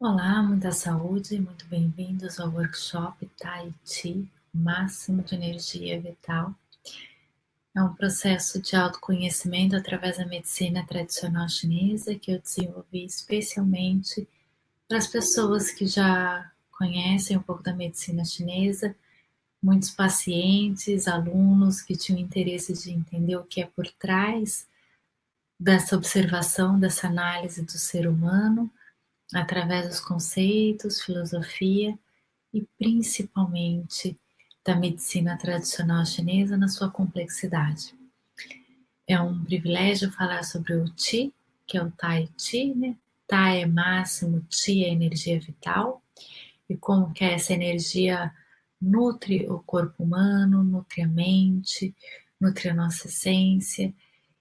Olá, muita saúde, muito bem-vindos ao workshop Tai Chi, Máximo de Energia Vital. É um processo de autoconhecimento através da medicina tradicional chinesa que eu desenvolvi especialmente para as pessoas que já conhecem um pouco da medicina chinesa, muitos pacientes, alunos que tinham interesse de entender o que é por trás dessa observação, dessa análise do ser humano, através dos conceitos, filosofia e principalmente da medicina tradicional chinesa na sua complexidade. É um privilégio falar sobre o Qi, que é o Tai Chi, né? Tai é máximo, Qi é energia vital, e como que essa energia nutre o corpo humano, nutre a mente, nutre a nossa essência,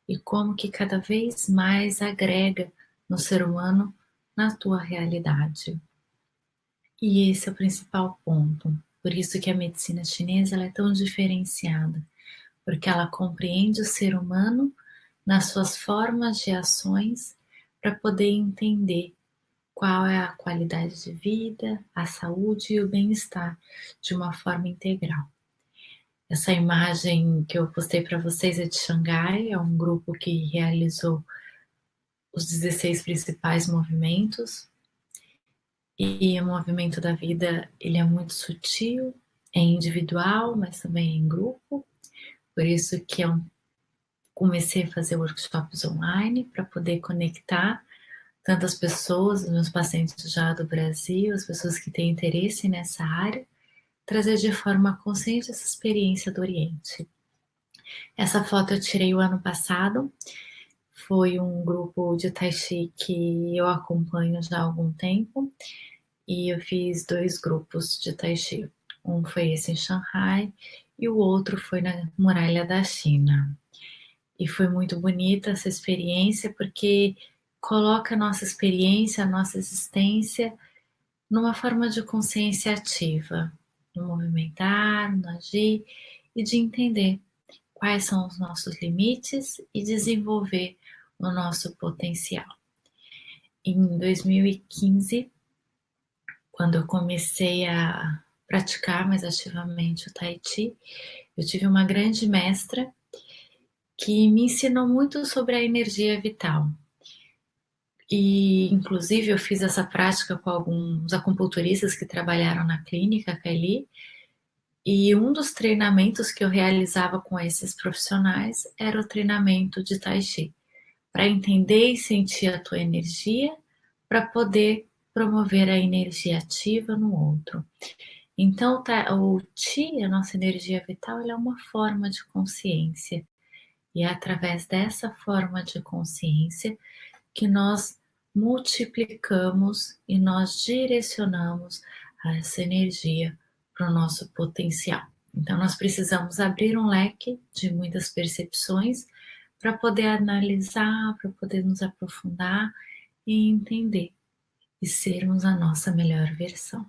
e como que cada vez mais agrega no ser humano na tua realidade. E esse é o principal ponto. Por isso que a medicina chinesa ela é tão diferenciada, porque ela compreende o ser humano nas suas formas de ações para poder entender qual é a qualidade de vida, a saúde e o bem-estar de uma forma integral. Essa imagem que eu postei para vocês é de Xangai, é um grupo que realizou os 16 principais movimentos. E o movimento da vida, ele é muito sutil, é individual, mas também é em grupo. Por isso que eu comecei a fazer workshops online para poder conectar tantas pessoas, os meus pacientes já do Brasil, as pessoas que têm interesse nessa área, trazer de forma consciente essa experiência do Oriente. Essa foto eu tirei o ano passado, foi um grupo de Tai Chi que eu acompanho já há algum tempo, e eu fiz 2 grupos de Tai Chi. Um foi esse em Shanghai e o outro foi na Muralha da China. E foi muito bonita essa experiência porque coloca a nossa experiência, a nossa existência numa forma de consciência ativa, no movimentar, no agir e de entender quais são os nossos limites e desenvolver o nosso potencial. Em 2015, quando eu comecei a praticar mais ativamente o Tai Chi, eu tive uma grande mestra que me ensinou muito sobre a energia vital. E, inclusive, eu fiz essa prática com alguns acupunturistas que trabalharam na clínica Kaili, e um dos treinamentos que eu realizava com esses profissionais era o treinamento de Tai Chi, para entender e sentir a tua energia, para poder promover a energia ativa no outro. Então, o Qi, a nossa energia vital, é uma forma de consciência. E é através dessa forma de consciência que nós multiplicamos e nós direcionamos essa energia para o nosso potencial. Então, nós precisamos abrir um leque de muitas percepções para poder analisar, para poder nos aprofundar e entender e sermos a nossa melhor versão.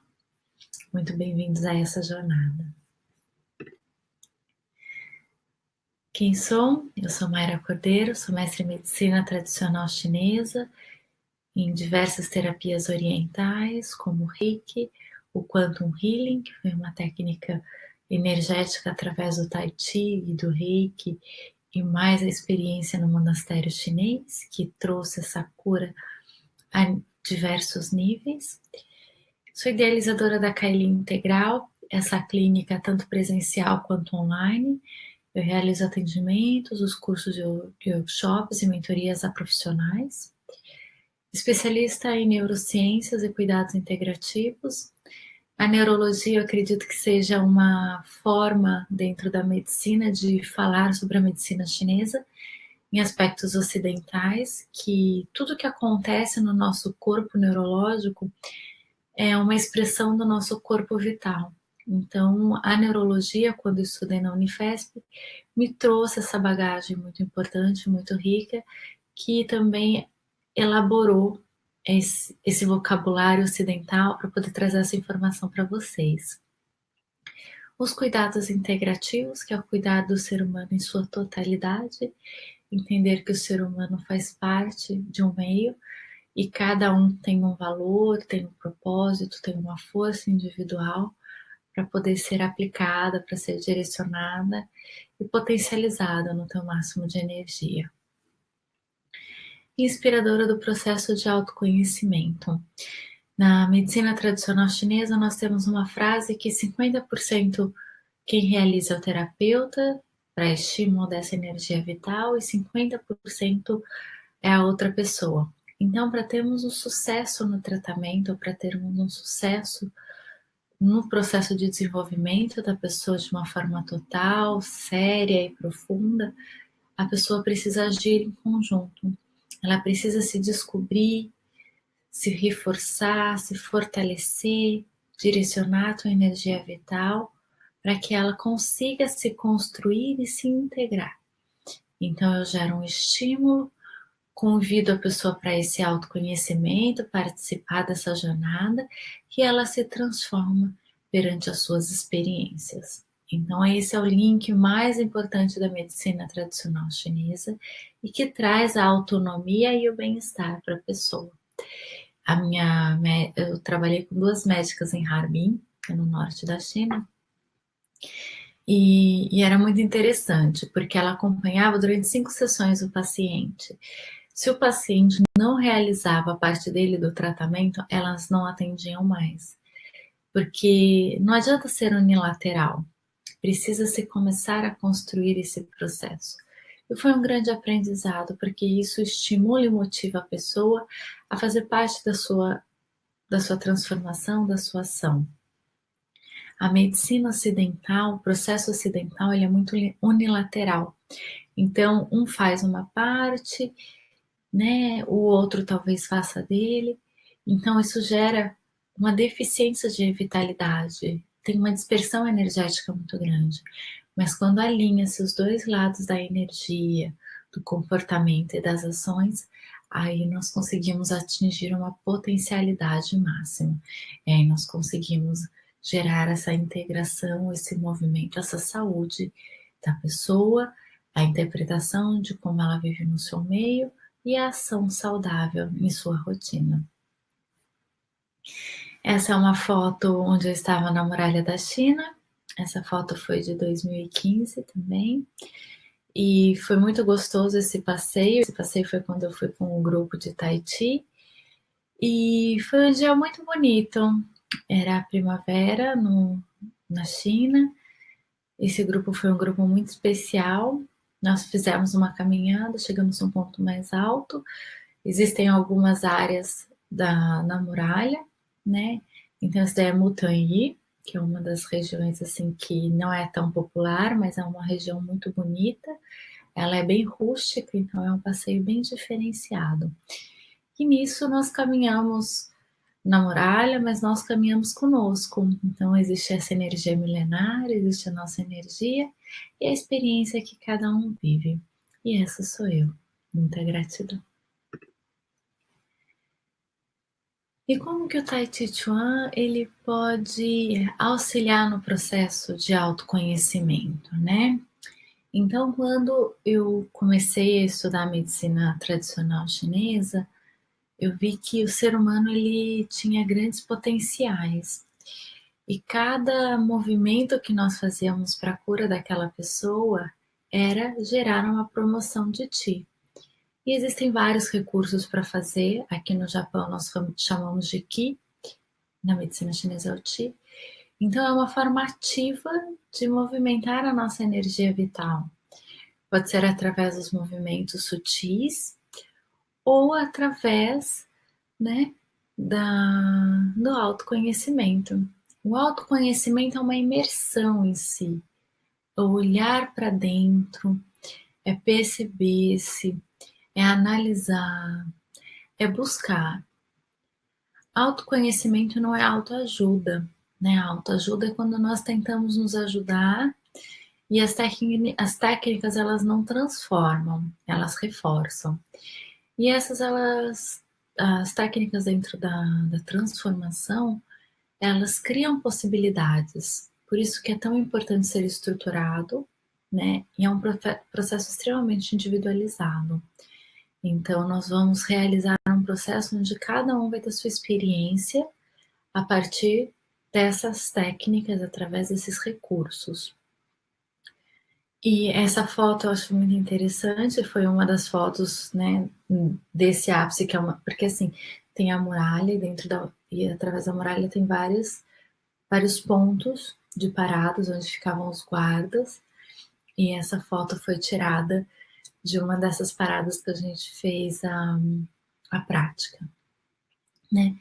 Muito bem-vindos a essa jornada. Quem sou? Eu sou Mayra Cordeiro, sou mestre em medicina tradicional chinesa, em diversas terapias orientais, como o Reiki, o Quantum Healing, que foi uma técnica energética através do Tai Chi e do Reiki, e mais a experiência no monastério chinês, que trouxe essa cura a diversos níveis. Sou idealizadora da Kaili Integral, essa clínica tanto presencial quanto online. Eu realizo atendimentos, os cursos de workshops e mentorias a profissionais. Especialista em neurociências e cuidados integrativos. A neurologia, eu acredito que seja uma forma dentro da medicina de falar sobre a medicina chinesa em aspectos ocidentais, que tudo que acontece no nosso corpo neurológico é uma expressão do nosso corpo vital. Então, a neurologia, quando eu estudei na Unifesp, me trouxe essa bagagem muito importante, muito rica, que também elaborou esse vocabulário ocidental para poder trazer essa informação para vocês. Os cuidados integrativos, que é o cuidado do ser humano em sua totalidade, entender que o ser humano faz parte de um meio e cada um tem um valor, tem um propósito, tem uma força individual para poder ser aplicada, para ser direcionada e potencializada no teu máximo de energia. Inspiradora do processo de autoconhecimento. Na medicina tradicional chinesa, nós temos uma frase que 50% quem realiza é o terapeuta, para estímulo dessa energia vital, e 50% é a outra pessoa. Então, para termos um sucesso no tratamento, para termos um sucesso no processo de desenvolvimento da pessoa de uma forma total, séria e profunda, a pessoa precisa agir em conjunto. Ela precisa se descobrir, se reforçar, se fortalecer, direcionar a tua energia vital para que ela consiga se construir e se integrar. Então eu gero um estímulo, convido a pessoa para esse autoconhecimento, participar dessa jornada e ela se transforma perante as suas experiências. Então esse é o link mais importante da medicina tradicional chinesa e que traz a autonomia e o bem-estar para a pessoa. Eu trabalhei com 2 médicas em Harbin, que é no norte da China, e era muito interessante, porque ela acompanhava durante 5 sessões o paciente. Se o paciente não realizava a parte dele do tratamento, elas não atendiam mais. Porque não adianta ser unilateral, precisa se começar a construir esse processo. E foi um grande aprendizado, porque isso estimula e motiva a pessoa a fazer parte da sua transformação, da sua ação. A medicina ocidental, o processo ocidental, ele é muito unilateral. Então, um faz uma parte, né? O outro talvez faça dele. Então, isso gera uma deficiência de vitalidade. Tem uma dispersão energética muito grande. Mas quando alinha-se os dois lados da energia, do comportamento e das ações, aí nós conseguimos atingir uma potencialidade máxima. E aí nós conseguimos gerar essa integração, esse movimento, essa saúde da pessoa, a interpretação de como ela vive no seu meio e a ação saudável em sua rotina. Essa é uma foto onde eu estava na Muralha da China. Essa foto foi de 2015 também. E foi muito gostoso esse passeio. Esse passeio foi quando eu fui com um grupo de Tai Chi. E foi um dia muito bonito. Era a primavera na China. Esse grupo foi um grupo muito especial. Nós fizemos uma caminhada, chegamos a um ponto mais alto. Existem algumas áreas na muralha, né? Então, essa daí é Mutanyi, que é uma das regiões assim que não é tão popular, mas é uma região muito bonita. Ela é bem rústica, então é um passeio bem diferenciado. E nisso nós caminhamos na muralha, mas nós caminhamos conosco. Então existe essa energia milenar, existe a nossa energia e a experiência que cada um vive. E essa sou eu. Muita gratidão. E como que o Tai Chi Chuan ele pode auxiliar no processo de autoconhecimento, né? Então, quando eu comecei a estudar a medicina tradicional chinesa, eu vi que o ser humano ele tinha grandes potenciais. E cada movimento que nós fazíamos para a cura daquela pessoa era gerar uma promoção de Qi. E existem vários recursos para fazer. Aqui no Japão nós chamamos de Qi, na medicina chinesa é o Qi. Então é uma forma ativa de movimentar a nossa energia vital. Pode ser através dos movimentos sutis ou através, né, do autoconhecimento. O autoconhecimento é uma imersão em si, é olhar para dentro, é perceber-se, é analisar, é buscar. Autoconhecimento não é autoajuda, né? Autoajuda é quando nós tentamos nos ajudar e as técnicas elas não transformam, elas reforçam. E as técnicas dentro da transformação, elas criam possibilidades. Por isso que é tão importante ser estruturado, né? E é um processo extremamente individualizado. Então, nós vamos realizar um um processo onde cada um vai ter sua experiência a partir dessas técnicas, através desses recursos. E essa foto eu acho muito interessante, foi uma das fotos, né, desse ápice, que é uma, porque assim, tem a muralha e através da muralha tem vários pontos de paradas onde ficavam os guardas, e essa foto foi tirada de uma dessas paradas que a gente fez a prática, né?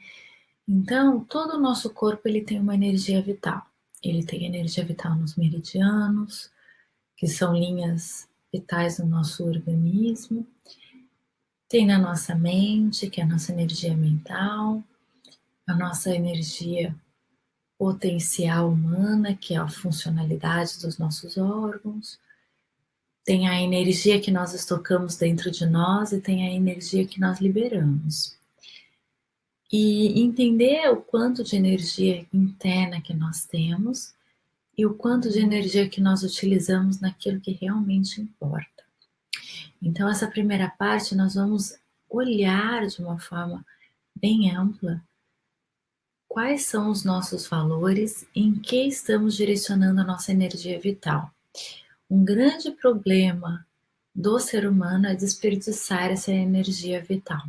Então, todo o nosso corpo ele tem uma energia vital. Ele tem energia vital nos meridianos, que são linhas vitais do nosso organismo. Tem na nossa mente, que é a nossa energia mental, a nossa energia potencial humana, que é a funcionalidade dos nossos órgãos. Tem a energia que nós estocamos dentro de nós e tem a energia que nós liberamos. E entender o quanto de energia interna que nós temos e o quanto de energia que nós utilizamos naquilo que realmente importa. Então, essa primeira parte nós vamos olhar de uma forma bem ampla quais são os nossos valores e em que estamos direcionando a nossa energia vital. Um grande problema do ser humano é desperdiçar essa energia vital.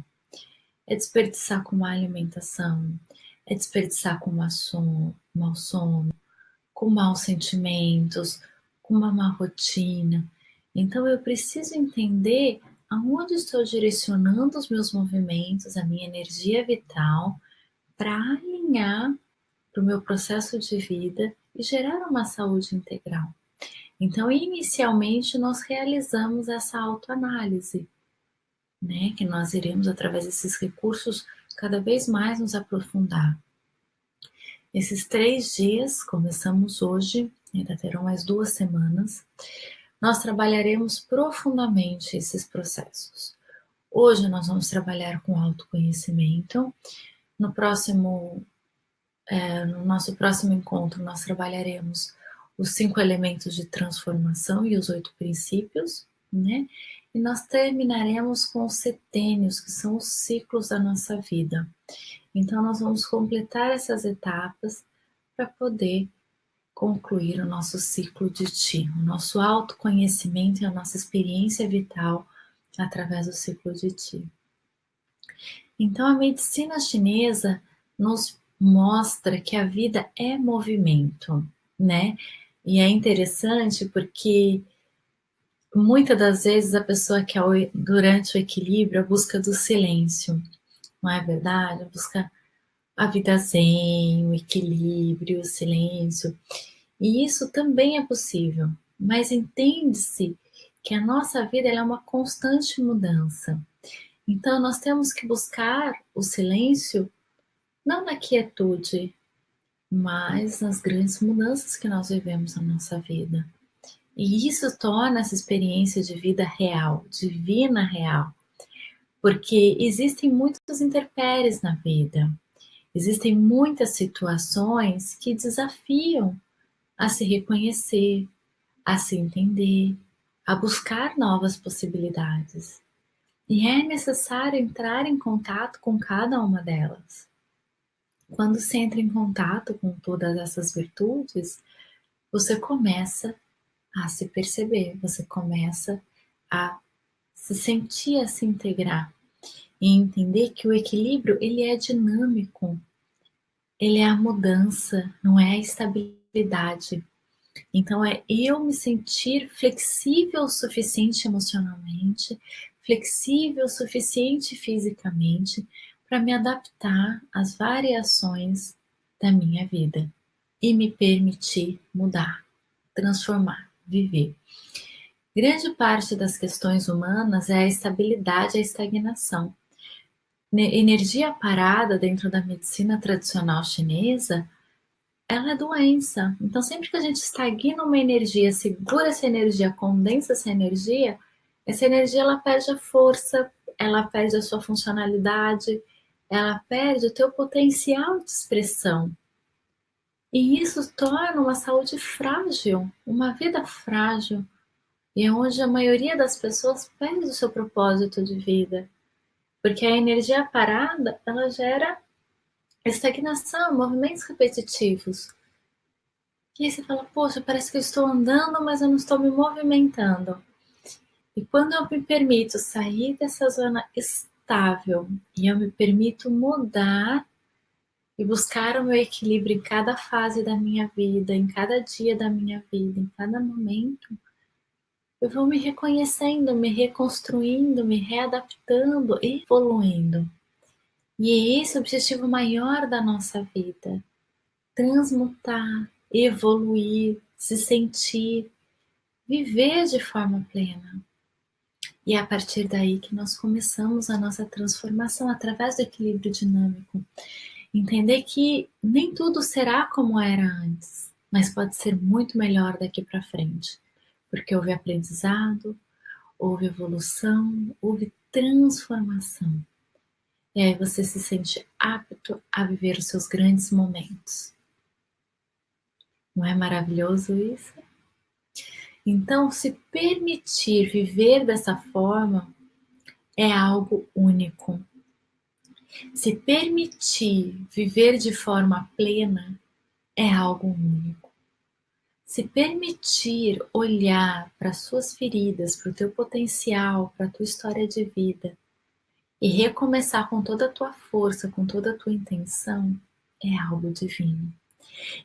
É desperdiçar com má alimentação, é desperdiçar com mau sono, com maus sentimentos, com uma má rotina. Então eu preciso entender aonde estou direcionando os meus movimentos, a minha energia vital, para alinhar para o meu processo de vida e gerar uma saúde integral. Então, inicialmente, nós realizamos essa autoanálise, né? Que nós iremos, através desses recursos, cada vez mais nos aprofundar. Esses 3 dias, começamos hoje, ainda terão mais 2 semanas, nós trabalharemos profundamente esses processos. Hoje nós vamos trabalhar com autoconhecimento. No nosso próximo encontro, nós trabalharemos os 5 elementos de transformação e os 8 princípios, né? E nós terminaremos com os setênios, que são os ciclos da nossa vida. Então, nós vamos completar essas etapas para poder concluir o nosso ciclo de Ti, o nosso autoconhecimento e a nossa experiência vital através do ciclo de Ti. Então, a medicina chinesa nos mostra que a vida é movimento, né? E é interessante porque muitas das vezes a pessoa quer, durante o equilíbrio, a busca do silêncio, não é verdade? A busca a vida zen, o equilíbrio, o silêncio. E isso também é possível, mas entende-se que a nossa vida é uma constante mudança. Então, nós temos que buscar o silêncio, não na quietude, mas nas grandes mudanças que nós vivemos na nossa vida. E isso torna essa experiência de vida real, divina real, porque existem muitos intempéries na vida, existem muitas situações que desafiam a se reconhecer, a se entender, a buscar novas possibilidades. E é necessário entrar em contato com cada uma delas. Quando você entra em contato com todas essas virtudes, você começa a se perceber, você começa a se sentir, a se integrar e entender que o equilíbrio ele é dinâmico, ele é a mudança, não é a estabilidade. Então é eu me sentir flexível o suficiente emocionalmente, flexível o suficiente fisicamente para me adaptar às variações da minha vida e me permitir mudar, transformar, viver. Grande parte das questões humanas é a estabilidade e a estagnação. Energia parada dentro da medicina tradicional chinesa, ela é doença. Então, sempre que a gente estagna uma energia, segura essa energia, condensa essa energia ela perde a força, ela perde a sua funcionalidade, ela perde o teu potencial de expressão. E isso torna uma saúde frágil, uma vida frágil, e é onde a maioria das pessoas perde o seu propósito de vida. Porque a energia parada, ela gera estagnação, movimentos repetitivos. E aí você fala, poxa, parece que eu estou andando, mas eu não estou me movimentando. E quando eu me permito sair dessa zona estável e eu me permito mudar e buscar o meu equilíbrio em cada fase da minha vida, em cada dia da minha vida, em cada momento, eu vou me reconhecendo, me reconstruindo, me readaptando, evoluindo. E é esse o objetivo maior da nossa vida: transmutar, evoluir, se sentir, viver de forma plena. E é a partir daí que nós começamos a nossa transformação através do equilíbrio dinâmico. Entender que nem tudo será como era antes, mas pode ser muito melhor daqui para frente, porque houve aprendizado, houve evolução, houve transformação. E aí você se sente apto a viver os seus grandes momentos. Não é maravilhoso isso? Então, se permitir viver dessa forma é algo único. Se permitir viver de forma plena é algo único. Se permitir olhar para suas feridas, para o teu potencial, para a tua história de vida e recomeçar com toda a tua força, com toda a tua intenção, é algo divino.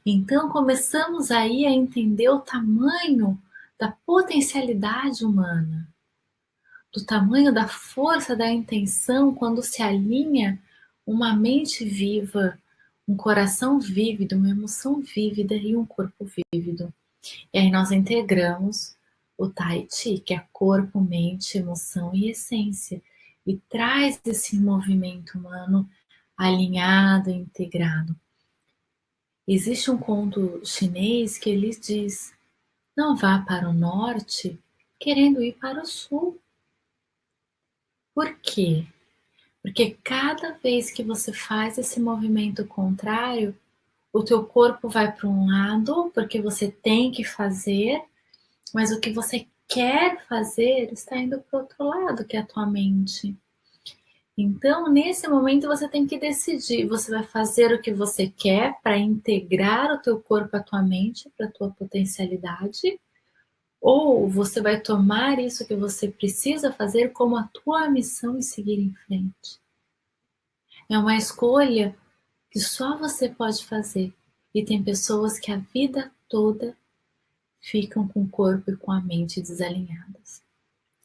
Então começamos aí a entender o tamanho da potencialidade humana, do tamanho da força da intenção quando se alinha uma mente viva, um coração vívido, uma emoção vívida e um corpo vívido. E aí nós integramos o Tai Chi, que é corpo, mente, emoção e essência, e traz esse movimento humano alinhado, integrado. Existe um conto chinês que ele diz: não vá para o norte querendo ir para o sul. Por quê? Porque cada vez que você faz esse movimento contrário, o teu corpo vai para um lado, porque você tem que fazer, mas o que você quer fazer está indo para o outro lado, que é a tua mente. Então, nesse momento, você tem que decidir. Você vai fazer o que você quer para integrar o teu corpo à tua mente, para a tua potencialidade, ou você vai tomar isso que você precisa fazer como a tua missão e seguir em frente. É uma escolha que só você pode fazer. E tem pessoas que a vida toda ficam com o corpo e com a mente desalinhadas.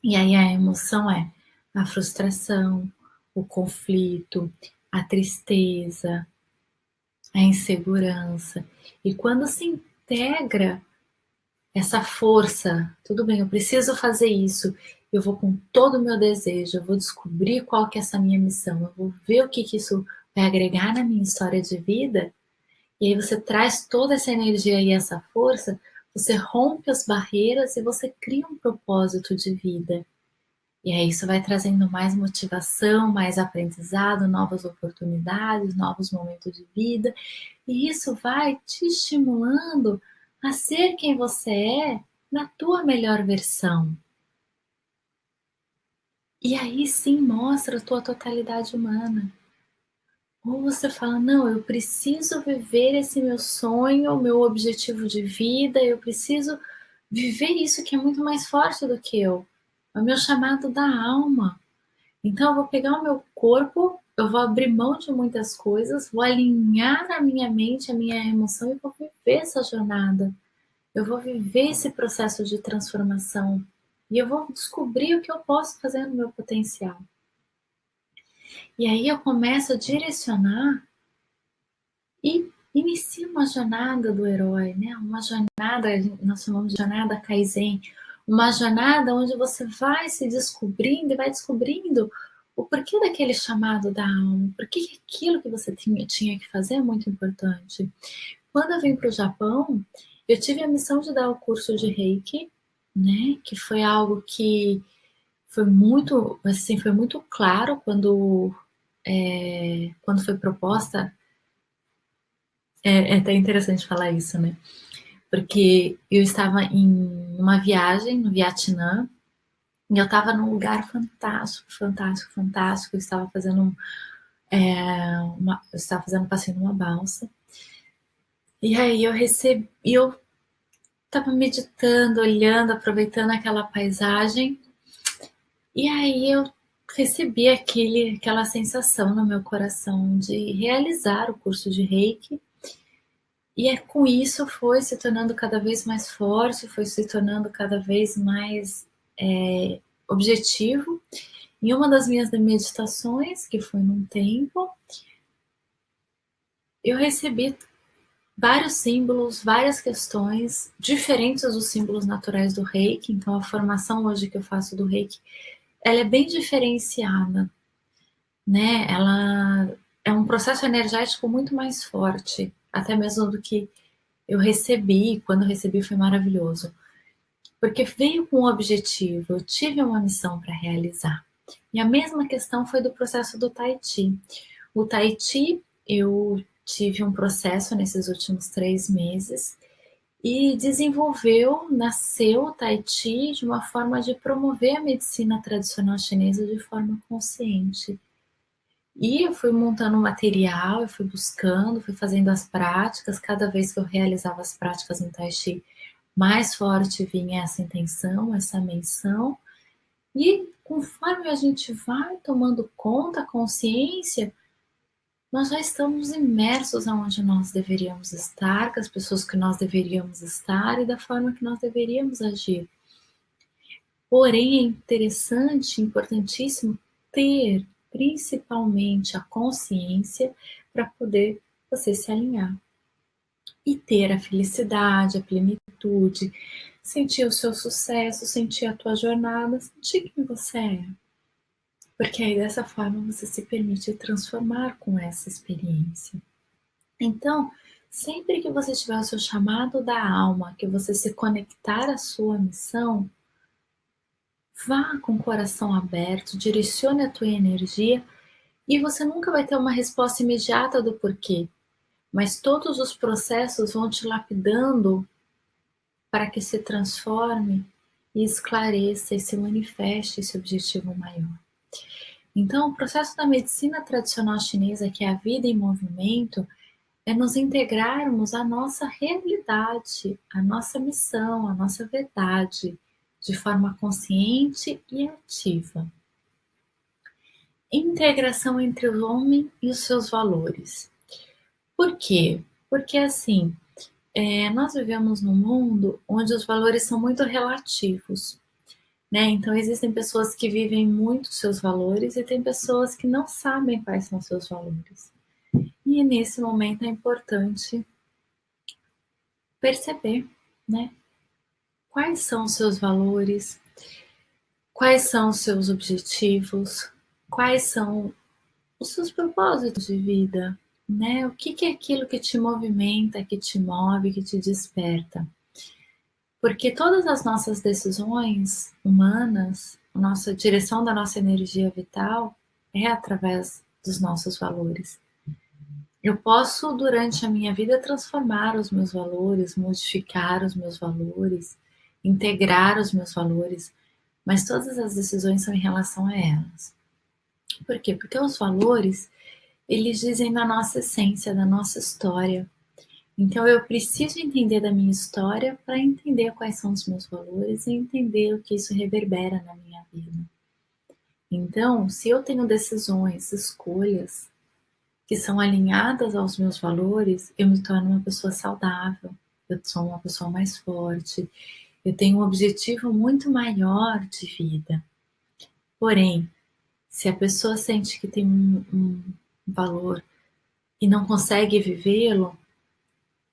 E aí a emoção é a frustração, o conflito, a tristeza, a insegurança. E quando se integra essa força, tudo bem, eu preciso fazer isso, eu vou com todo o meu desejo, eu vou descobrir qual que é essa minha missão, eu vou ver o que isso vai agregar na minha história de vida, e aí você traz toda essa energia e essa força, você rompe as barreiras e você cria um propósito de vida. E aí isso vai trazendo mais motivação, mais aprendizado, novas oportunidades, novos momentos de vida. E isso vai te estimulando a ser quem você é na tua melhor versão. E aí sim mostra a tua totalidade humana. Ou você fala, não, eu preciso viver esse meu sonho, meu objetivo de vida, eu preciso viver isso que é muito mais forte do que eu. É o meu chamado da alma. Então eu vou pegar o meu corpo, eu vou abrir mão de muitas coisas, vou alinhar a minha mente, a minha emoção e vou viver essa jornada. Eu vou viver esse processo de transformação e eu vou descobrir o que eu posso fazer no meu potencial. E aí eu começo a direcionar e inicio uma jornada do herói, né? Uma jornada, nós chamamos de jornada Kaizen, uma jornada onde você vai se descobrindo e vai descobrindo o porquê daquele chamado da alma, por que aquilo que você tinha que fazer é muito importante. Quando eu vim para o Japão, eu tive a missão de dar o curso de Reiki, né? Que foi algo que foi muito claro quando foi proposta. É até interessante falar isso, né? Porque eu estava em uma viagem no Vietnã E eu estava num lugar fantástico, fantástico, fantástico. Eu estava fazendo eu estava fazendo um passeio numa balsa. E aí eu estava meditando, olhando, aproveitando aquela paisagem. E aí eu recebi aquela sensação no meu coração de realizar o curso de Reiki. E com isso foi se tornando cada vez mais forte, foi se tornando cada vez mais objetivo. Em uma das minhas meditações, que foi num templo, eu recebi vários símbolos, várias questões diferentes dos símbolos naturais do Reiki. Então, a formação hoje que eu faço do Reiki, ela é bem diferenciada, né? Ela é um processo energético muito mais forte, até mesmo do que eu recebi. Quando eu recebi foi maravilhoso, porque veio com um objetivo, eu tive uma missão para realizar. E a mesma questão foi do processo do Tai Chi. O Tai Chi, eu tive um processo nesses últimos 3 meses e nasceu o Tai Chi de uma forma de promover a medicina tradicional chinesa de forma consciente. E eu fui montando material, eu fui buscando, fui fazendo as práticas. Cada vez que eu realizava as práticas no Tai Chi, mais forte vinha essa intenção, essa menção. E conforme a gente vai tomando conta, consciência, nós já estamos imersos aonde nós deveríamos estar, com as pessoas que nós deveríamos estar e da forma que nós deveríamos agir. Porém, é interessante, importantíssimo ter principalmente a consciência para poder você se alinhar e ter a felicidade, a plenitude, sentir o seu sucesso, sentir a tua jornada, sentir quem você é. Porque aí dessa forma você se permite transformar com essa experiência. Então, sempre que você tiver o seu chamado da alma, que você se conectar à sua missão, vá com o coração aberto, direcione a tua energia e você nunca vai ter uma resposta imediata do porquê, mas todos os processos vão te lapidando para que se transforme e esclareça e se manifeste esse objetivo maior. Então, o processo da medicina tradicional chinesa, que é a vida em movimento, é nos integrarmos à nossa realidade, à nossa missão, à nossa verdade, de forma consciente e ativa. Integração entre o homem e os seus valores. Por quê? Porque assim, nós vivemos num mundo onde os valores são muito relativos, né? Então existem pessoas que vivem muito seus valores e tem pessoas que não sabem quais são seus valores. E nesse momento é importante perceber, né? Quais são os seus valores, quais são os seus objetivos, quais são os seus propósitos de vida, né? O que é aquilo que te movimenta, que te move, que te desperta? Porque todas as nossas decisões humanas, a nossa direção da nossa energia vital é através dos nossos valores. Eu posso, durante a minha vida, transformar os meus valores, modificar os meus valores, integrar os meus valores, mas todas as decisões são em relação a elas. Por quê? Porque os valores, eles dizem da nossa essência, da nossa história. Então eu preciso entender da minha história para entender quais são os meus valores e entender o que isso reverbera na minha vida. Então, se eu tenho decisões, escolhas que são alinhadas aos meus valores, eu me torno uma pessoa saudável, eu sou uma pessoa mais forte, eu tenho um objetivo muito maior de vida. Porém, se a pessoa sente que tem um valor e não consegue vivê-lo,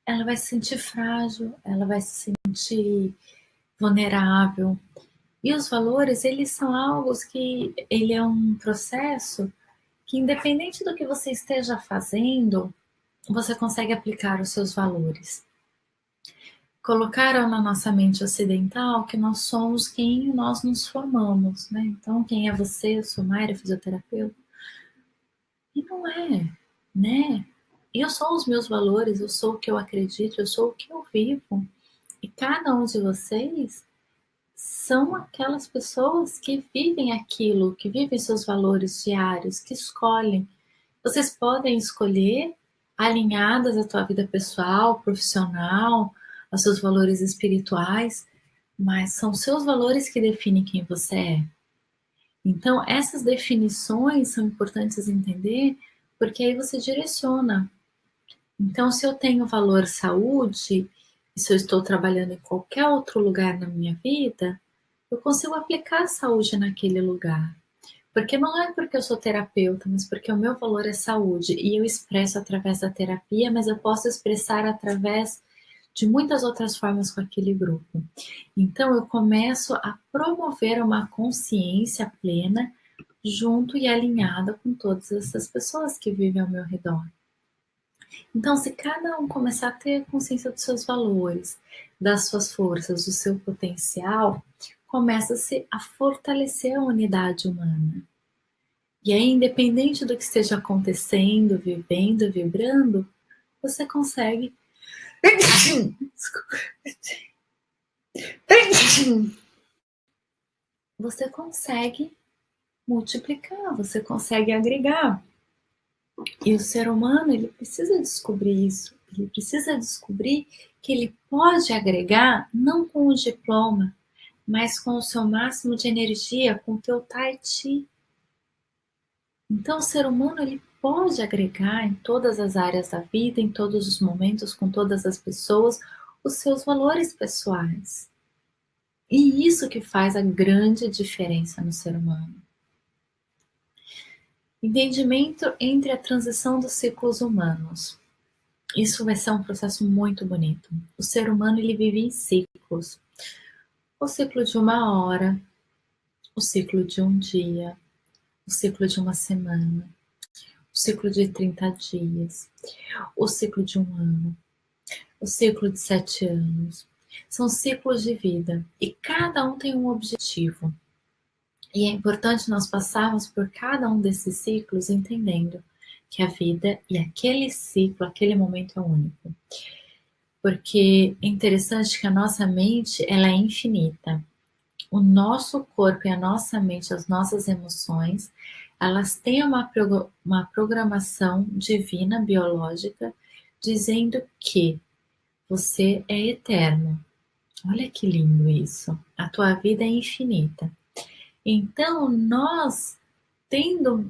ela vai se sentir frágil, ela vai se sentir vulnerável. E os valores, eles são algo que ele é um processo que, independente do que você esteja fazendo, você consegue aplicar os seus valores. Colocaram na nossa mente ocidental que nós somos quem nós nos formamos, né? Então, quem é você? Eu sou Mayra, fisioterapeuta. E não é, né? Eu sou os meus valores, eu sou o que eu acredito, eu sou o que eu vivo. E cada um de vocês são aquelas pessoas que vivem aquilo, que vivem seus valores diários, que escolhem. Vocês podem escolher alinhadas à tua vida pessoal, profissional, aos seus valores espirituais, mas são seus valores que definem quem você é. Então, essas definições são importantes entender, porque aí você direciona. Então, se eu tenho valor saúde, e se eu estou trabalhando em qualquer outro lugar na minha vida, eu consigo aplicar a saúde naquele lugar. Porque não é porque eu sou terapeuta, mas porque o meu valor é saúde e eu expresso através da terapia, mas eu posso expressar através de muitas outras formas com aquele grupo. Então eu começo a promover uma consciência plena junto e alinhada com todas essas pessoas que vivem ao meu redor. Então, se cada um começar a ter consciência dos seus valores, das suas forças, do seu potencial, começa-se a fortalecer a unidade humana. E aí, independente do que esteja acontecendo, vivendo, vibrando, você consegue. Você consegue multiplicar, você consegue agregar. E o ser humano, ele precisa descobrir isso. Ele precisa descobrir que ele pode agregar não com o diploma, mas com o seu máximo de energia, com o teu tai chi. Então, o ser humano, ele pode agregar em todas as áreas da vida, em todos os momentos, com todas as pessoas, os seus valores pessoais. E isso que faz a grande diferença no ser humano. Entendimento entre a transição dos ciclos humanos. Isso vai ser um processo muito bonito. O ser humano, ele vive em ciclos. O ciclo de uma hora, o ciclo de um dia, o ciclo de uma semana, o ciclo de 30 dias, o ciclo de um ano, o ciclo de 7 anos. São ciclos de vida e cada um tem um objetivo. E é importante nós passarmos por cada um desses ciclos entendendo que a vida e aquele ciclo, aquele momento é único. Porque é interessante que a nossa mente, ela é infinita. O nosso corpo e a nossa mente, as nossas emoções, elas têm uma programação divina, biológica, dizendo que você é eterno. Olha que lindo isso. A tua vida é infinita. Então, nós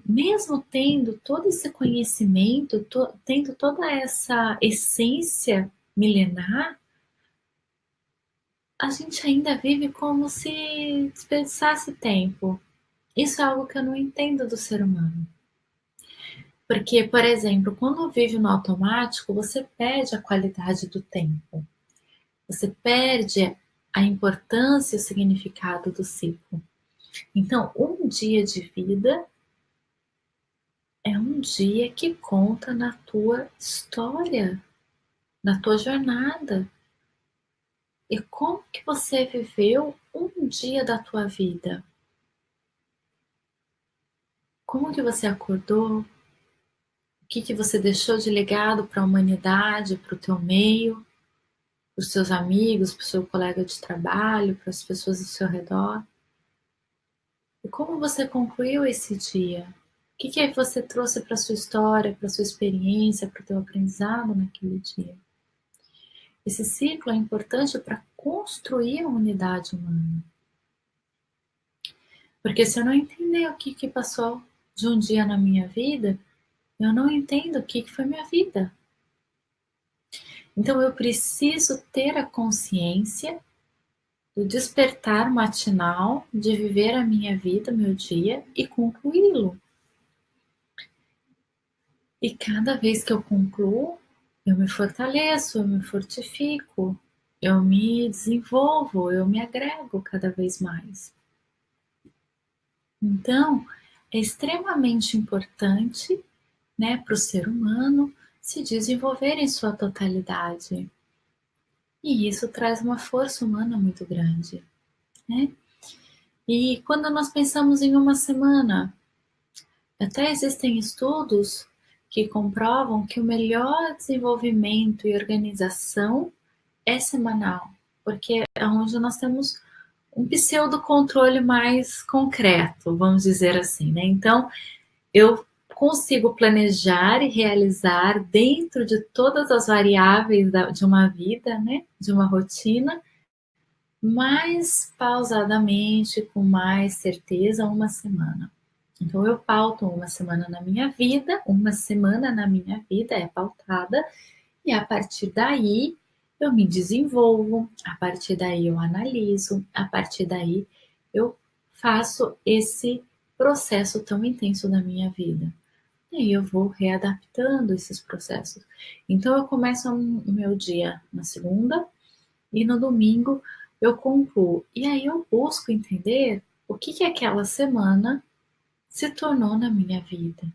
mesmo tendo todo esse conhecimento, tendo toda essa essência milenar, a gente ainda vive como se desperdiçasse tempo. Isso é algo que eu não entendo do ser humano. Porque, por exemplo, quando vive no automático, você perde a qualidade do tempo. Você perde a importância e o significado do ciclo. Então, um dia de vida é um dia que conta na tua história, na tua jornada. E como que você viveu um dia da tua vida? Como que você acordou? O que que você deixou de legado para a humanidade, para o teu meio, para os seus amigos, para o seu colega de trabalho, para as pessoas ao seu redor? E como você concluiu esse dia? O que que você trouxe para a sua história, para a sua experiência, para o teu aprendizado naquele dia? Esse ciclo é importante para construir a unidade humana. Porque se eu não entender o que passou de um dia na minha vida, eu não entendo o que foi minha vida. Então eu preciso ter a consciência do despertar matinal, de viver a minha vida, meu dia e concluí-lo. E cada vez que eu concluo, eu me fortaleço, eu me fortifico, eu me desenvolvo, eu me agrego cada vez mais. Então, é extremamente importante, né, para o ser humano se desenvolver em sua totalidade. E isso traz uma força humana muito grande, né? E quando nós pensamos em uma semana, até existem estudos que comprovam que o melhor desenvolvimento e organização é semanal, porque é onde nós temos um pseudo-controle mais concreto, vamos dizer assim, né? Então, eu consigo planejar e realizar dentro de todas as variáveis de uma vida, né? De uma rotina, mais pausadamente, com mais certeza, uma semana. Então, eu pauto uma semana na minha vida é pautada, e a partir daí eu me desenvolvo, a partir daí eu analiso, a partir daí eu faço esse processo tão intenso da minha vida. E aí eu vou readaptando esses processos. Então eu começo o meu dia na segunda e no domingo eu concluo. E aí eu busco entender o que aquela semana se tornou na minha vida.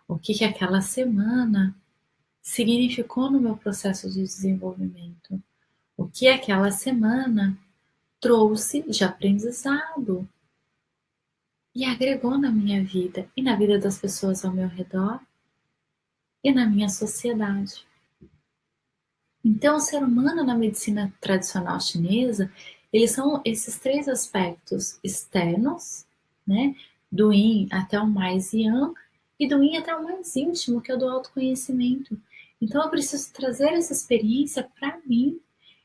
O que aquela semana significou no meu processo de desenvolvimento. O que aquela semana trouxe de aprendizado e agregou na minha vida e na vida das pessoas ao meu redor e na minha sociedade. Então, o ser humano na medicina tradicional chinesa, eles são esses três aspectos externos, né? Do yin até o mais yang e do yin até o mais íntimo, que é o do autoconhecimento. Então, eu preciso trazer essa experiência para mim,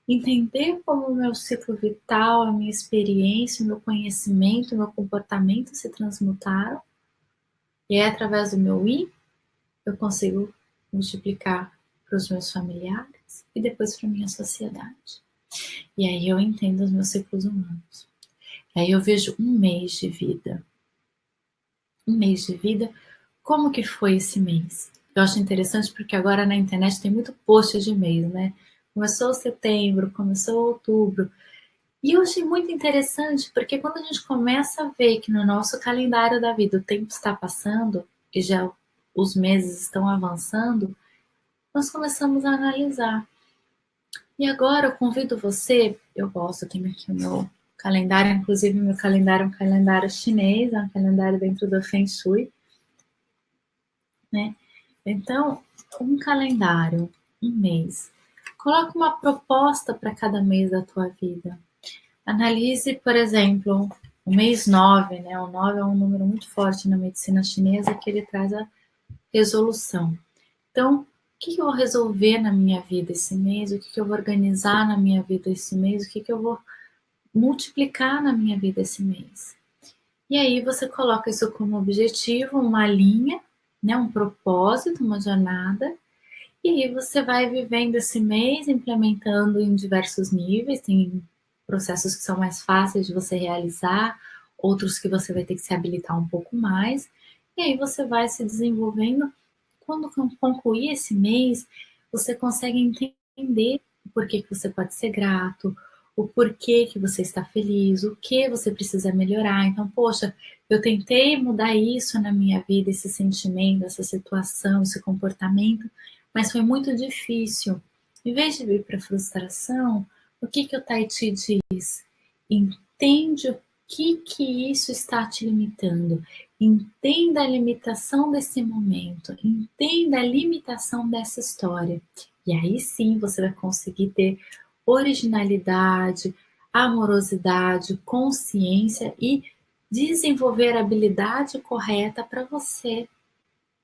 entender como o meu ciclo vital, a minha experiência, o meu conhecimento, o meu comportamento se transmutaram. E é através do meu yin eu consigo multiplicar para os meus familiares e depois para a minha sociedade. E aí eu entendo os meus ciclos humanos. E aí eu vejo um mês de vida. Um mês de vida, como que foi esse mês? Eu acho interessante porque agora na internet tem muito post de mês, né? Começou setembro, começou outubro. E eu achei muito interessante porque quando a gente começa a ver que no nosso calendário da vida o tempo está passando e já os meses estão avançando, nós começamos a analisar. E agora eu convido você, eu gosto, eu tenho aqui o meu calendário, inclusive meu calendário é um calendário chinês, é um calendário dentro do Feng Shui, né? Então, um calendário, um mês. Coloque uma proposta para cada mês da tua vida. Analise, por exemplo, o mês 9, né? O 9 é um número muito forte na medicina chinesa que ele traz a resolução. Então, o que eu vou resolver na minha vida esse mês? O que eu vou organizar na minha vida esse mês? O que eu vou multiplicar na minha vida esse mês? E aí você coloca isso como objetivo, uma linha, né, um propósito, uma jornada, e aí você vai vivendo esse mês, implementando em diversos níveis, tem processos que são mais fáceis de você realizar, outros que você vai ter que se habilitar um pouco mais, e aí você vai se desenvolvendo. Quando concluir esse mês, você consegue entender o porquê que você pode ser grato, o porquê que você está feliz, o que você precisa melhorar. Então, poxa, eu tentei mudar isso na minha vida, esse sentimento, essa situação, esse comportamento, mas foi muito difícil. Em vez de vir para a frustração, o que o Tai Chi diz? Entende o que isso está te limitando. Entenda a limitação desse momento, entenda a limitação dessa história. E aí sim você vai conseguir ter originalidade, amorosidade, consciência e desenvolver a habilidade correta para você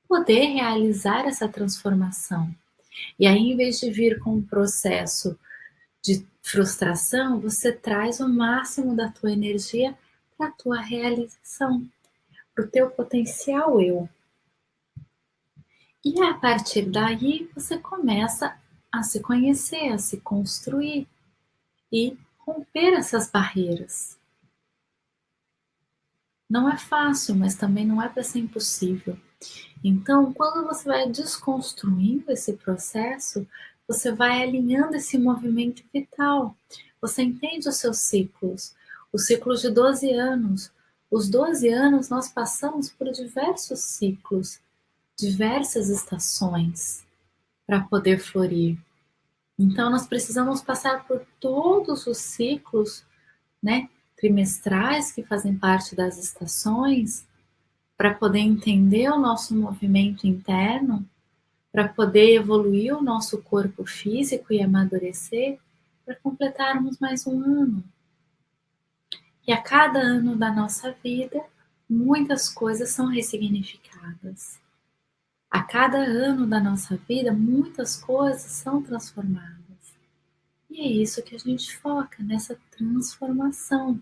poder realizar essa transformação. E aí, em vez de vir com um processo de frustração, você traz o máximo da tua energia para a tua realização, para o teu potencial eu. E a partir daí você começa a se conhecer, a se construir e romper essas barreiras. Não é fácil, mas também não é para ser impossível. Então, quando você vai desconstruindo esse processo, você vai alinhando esse movimento vital. Você entende os seus ciclos, os ciclos de 12 anos. Os 12 anos nós passamos por diversos ciclos, diversas estações para poder florir. Então, nós precisamos passar por todos os ciclos, né, trimestrais que fazem parte das estações, para poder entender o nosso movimento interno, para poder evoluir o nosso corpo físico e amadurecer, para completarmos mais um ano. E a cada ano da nossa vida, muitas coisas são ressignificadas. A cada ano da nossa vida, muitas coisas são transformadas. E é isso que a gente foca, nessa transformação,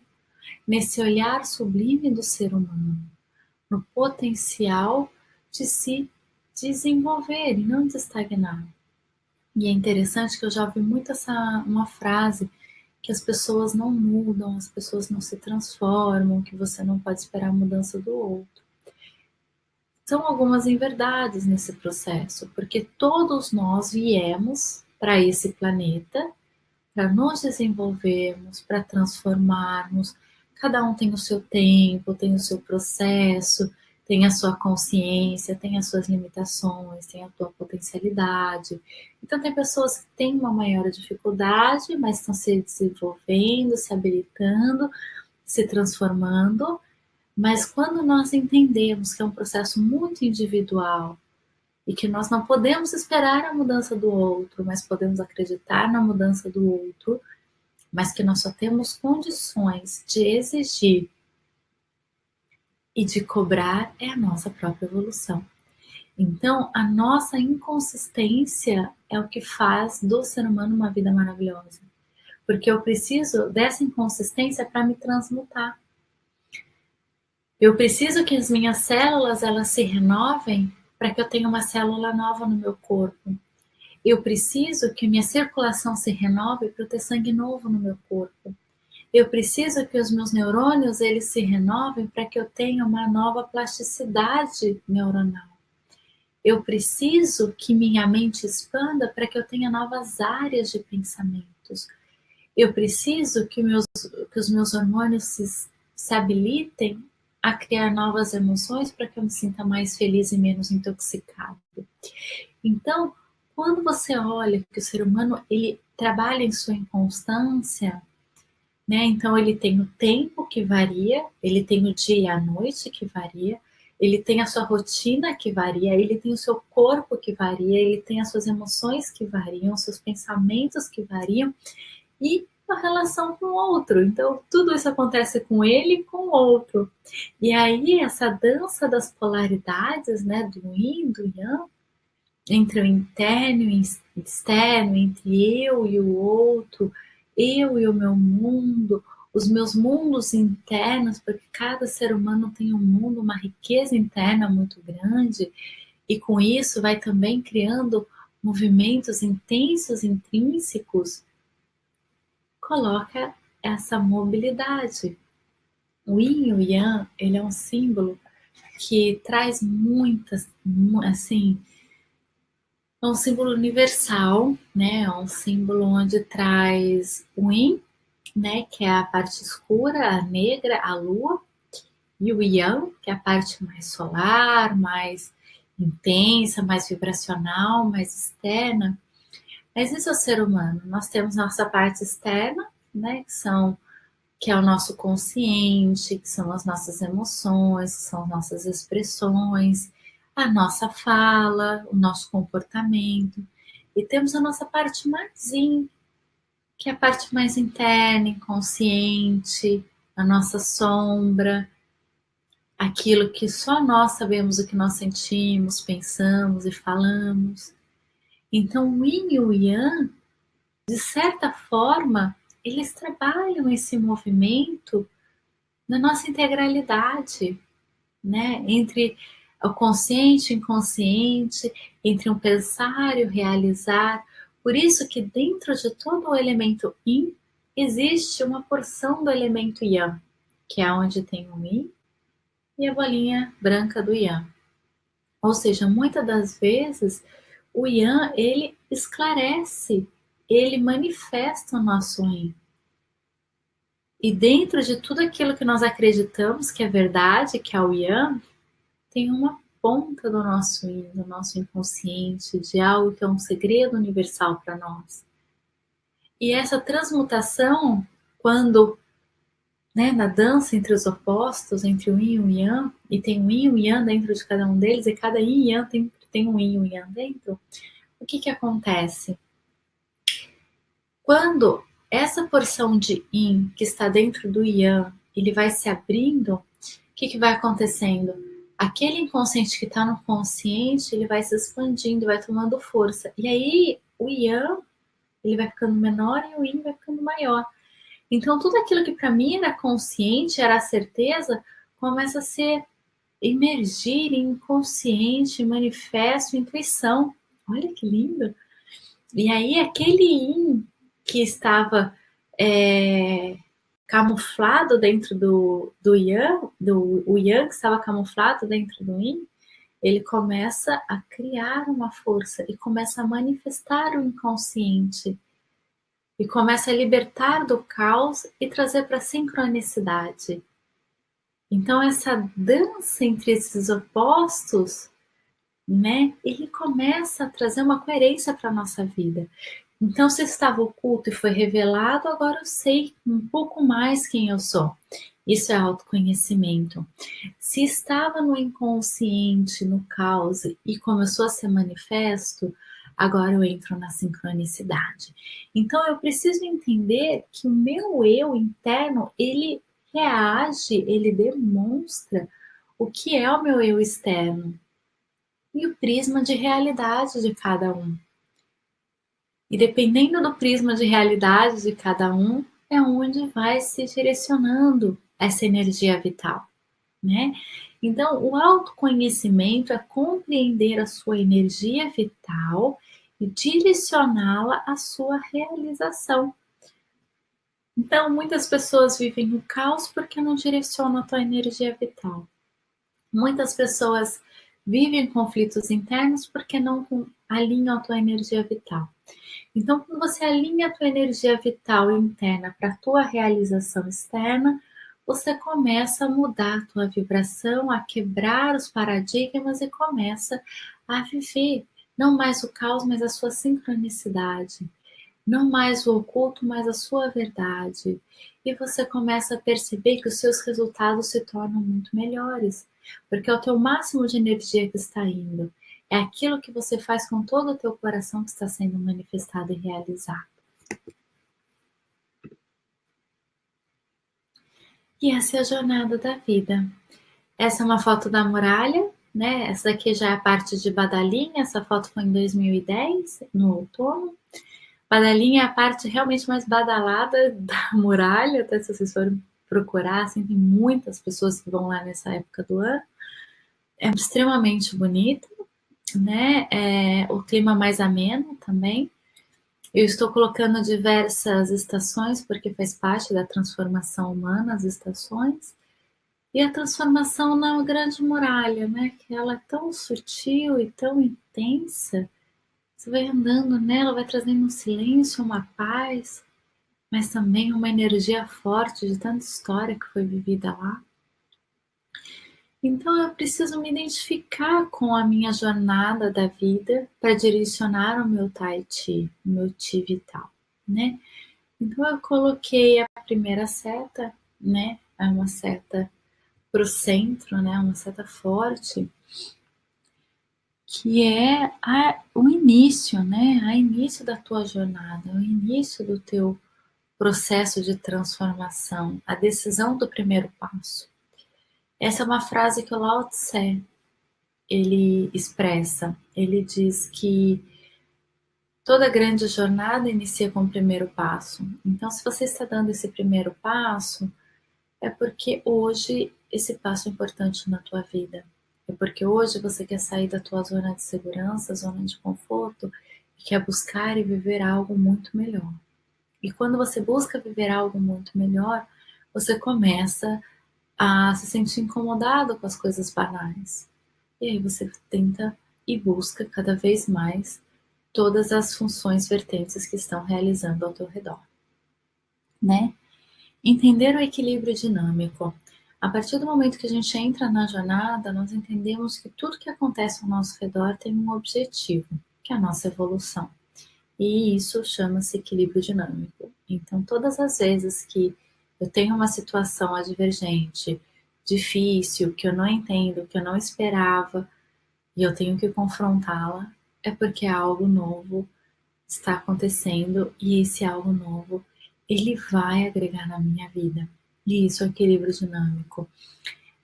nesse olhar sublime do ser humano, no potencial de se desenvolver e não de estagnar. E é interessante que eu já ouvi muito uma frase que as pessoas não mudam, as pessoas não se transformam, que você não pode esperar a mudança do outro. São algumas inverdades nesse processo, porque todos nós viemos para esse planeta para nos desenvolvermos, para transformarmos. Cada um tem o seu tempo, tem o seu processo, tem a sua consciência, tem as suas limitações, tem a tua potencialidade. Então, tem pessoas que têm uma maior dificuldade, mas estão se desenvolvendo, se habilitando, se transformando. Mas quando nós entendemos que é um processo muito individual e que nós não podemos esperar a mudança do outro, mas podemos acreditar na mudança do outro, mas que nós só temos condições de exigir e de cobrar é a nossa própria evolução. Então, a nossa inconsistência é o que faz do ser humano uma vida maravilhosa. Porque eu preciso dessa inconsistência para me transmutar. Eu preciso que as minhas células elas se renovem para que eu tenha uma célula nova no meu corpo. Eu preciso que minha circulação se renove para eu ter sangue novo no meu corpo. Eu preciso que os meus neurônios eles se renovem para que eu tenha uma nova plasticidade neuronal. Eu preciso que minha mente expanda para que eu tenha novas áreas de pensamentos. Eu preciso que os meus hormônios se habilitem a criar novas emoções para que eu me sinta mais feliz e menos intoxicado. Então, quando você olha que o ser humano ele trabalha em sua inconstância, né? Então ele tem o tempo que varia, ele tem o dia e a noite que varia, ele tem a sua rotina que varia, ele tem o seu corpo que varia, ele tem as suas emoções que variam, os seus pensamentos que variam e a relação com o outro. Então tudo isso acontece com ele e com o outro. E aí essa dança das polaridades, né, do yin, do yang, entre o interno e o externo, entre eu e o outro, eu e o meu mundo, os meus mundos internos, porque cada ser humano tem um mundo, uma riqueza interna muito grande, e com isso vai também criando movimentos intensos, intrínsecos, coloca essa mobilidade. O Yin e o Yang, ele é um símbolo que traz muitas, assim, é um símbolo universal, né? É um símbolo onde traz o Yin, né? Que é a parte escura, a negra, a lua, e o Yang, que é a parte mais solar, mais intensa, mais vibracional, mais externa. Mas isso é o ser humano. Nós temos nossa parte externa, né? Que é o nosso consciente, que são as nossas emoções, que são as nossas expressões, a nossa fala, o nosso comportamento. E temos a nossa parte mais yin, que é a parte mais interna, inconsciente, a nossa sombra, aquilo que só nós sabemos o que nós sentimos, pensamos e falamos. Então, o yin e o yang, de certa forma, eles trabalham esse movimento na nossa integralidade, né? Entre o consciente e o inconsciente, entre um pensar e o realizar. Por isso que dentro de todo o elemento Yin existe uma porção do elemento Yang, que é onde tem o Yin e a bolinha branca do Yang. Ou seja, muitas das vezes o Yang ele esclarece, ele manifesta o nosso Yin. E dentro de tudo aquilo que nós acreditamos que é verdade, que é o Yang, tem uma ponta do nosso Yin, do nosso inconsciente, de algo que é um segredo universal para nós. E essa transmutação, quando, né, na dança entre os opostos, entre o Yin e o Yang, e tem o Yin e o Yang dentro de cada um deles, e cada Yin e Yang tem um Yin e um Yang dentro, o que acontece? Quando essa porção de Yin que está dentro do Yang ele vai se abrindo, o que vai acontecendo? Aquele inconsciente que está no consciente, ele vai se expandindo, vai tomando força. E aí o Yang, ele vai ficando menor e o Yin vai ficando maior. Então tudo aquilo que para mim era consciente, era a certeza, começa a ser emergir em inconsciente, manifesto, intuição. Olha que lindo! E aí aquele Yin que estava camuflado dentro do Yang, o Yang que estava camuflado dentro do Yin, ele começa a criar uma força e começa a manifestar o inconsciente e começa a libertar do caos e trazer para a sincronicidade. Então essa dança entre esses opostos, né, ele começa a trazer uma coerência para a nossa vida. Então, se estava oculto e foi revelado, agora eu sei um pouco mais quem eu sou. Isso é autoconhecimento. Se estava no inconsciente, no caos e começou a ser manifesto, agora eu entro na sincronicidade. Então, eu preciso entender que o meu eu interno, ele reage, ele demonstra o que é o meu eu externo e o prisma de realidade de cada um. E dependendo do prisma de realidade de cada um, é onde vai se direcionando essa energia vital, né? Então, o autoconhecimento é compreender a sua energia vital e direcioná-la à sua realização. Então, muitas pessoas vivem no caos porque não direcionam a tua energia vital. Muitas pessoas vivem conflitos internos porque não alinham a tua energia vital. Então, quando você alinha a tua energia vital interna para a tua realização externa, você começa a mudar a tua vibração, a quebrar os paradigmas e começa a viver não mais o caos, mas a sua sincronicidade. Não mais o oculto, mas a sua verdade. E você começa a perceber que os seus resultados se tornam muito melhores, porque é o teu máximo de energia que está indo. É aquilo que você faz com todo o teu coração que está sendo manifestado e realizado. E essa é a jornada da vida. Essa é uma foto da muralha, né? Essa aqui já é a parte de Badalinha. Essa foto foi em 2010, no outono. Badalinha é a parte realmente mais badalada da muralha, até se vocês forem procurar, assim, tem muitas pessoas que vão lá nessa época do ano. É extremamente bonito, né? O clima mais ameno também. Eu estou colocando diversas estações, porque faz parte da transformação humana, as estações. E a transformação na grande muralha, né? Que ela é tão sutil e tão intensa. Você vai andando nela, vai trazendo um silêncio, uma paz, mas também uma energia forte de tanta história que foi vivida lá. Então eu preciso me identificar com a minha jornada da vida para direcionar o meu Tai Chi, o meu Chi vital, né? Então eu coloquei a primeira seta, né? É uma seta para o centro, né? Uma seta forte, que é o início, né? O início da tua jornada, o início do teu processo de transformação, a decisão do primeiro passo. Essa é uma frase que o Lao Tse ele expressa. Ele diz que toda grande jornada inicia com o primeiro passo. Então, se você está dando esse primeiro passo, é porque hoje esse passo é importante na tua vida. É porque hoje você quer sair da tua zona de segurança, zona de conforto, e quer buscar e viver algo muito melhor. E quando você busca viver algo muito melhor, você começa a se sentir incomodado com as coisas banais. E aí você tenta e busca cada vez mais todas as funções vertentes que estão realizando ao teu redor, né? Entender o equilíbrio dinâmico. A partir do momento que a gente entra na jornada, nós entendemos que tudo que acontece ao nosso redor tem um objetivo, que é a nossa evolução. E isso chama-se equilíbrio dinâmico. Então, todas as vezes que eu tenho uma situação advergente, difícil, que eu não entendo, que eu não esperava, e eu tenho que confrontá-la, é porque algo novo está acontecendo e esse algo novo, ele vai agregar na minha vida. Isso, o equilíbrio dinâmico.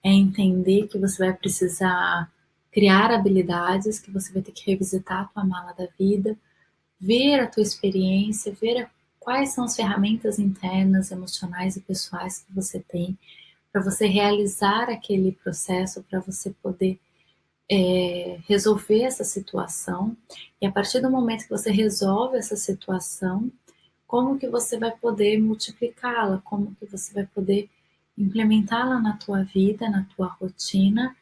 É entender que você vai precisar criar habilidades, que você vai ter que revisitar a tua mala da vida, ver a tua experiência, ver quais são as ferramentas internas, emocionais e pessoais que você tem para você realizar aquele processo, para você poder resolver essa situação. E a partir do momento que você resolve essa situação, como que você vai poder multiplicá-la, como que você vai poder implementá-la na tua vida, na tua rotina,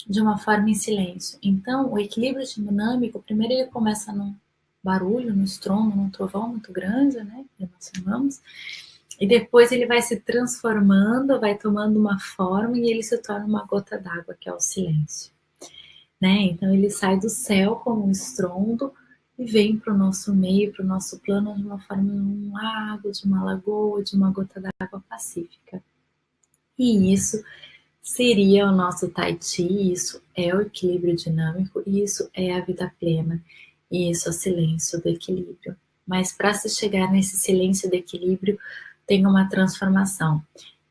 de uma forma em silêncio. Então, o equilíbrio dinâmico, primeiro ele começa num barulho, num estrondo, num trovão muito grande, né, que nós chamamos, e depois ele vai se transformando, vai tomando uma forma e ele se torna uma gota d'água, que é o silêncio, né? Então ele sai do céu como um estrondo e vem para o nosso meio, para o nosso plano de uma forma de um lago, de uma lagoa, de uma gota d'água pacífica. E isso seria o nosso Tai Chi, isso é o equilíbrio dinâmico, isso é a vida plena, e isso é o silêncio do equilíbrio. Mas para se chegar nesse silêncio do equilíbrio, tem uma transformação.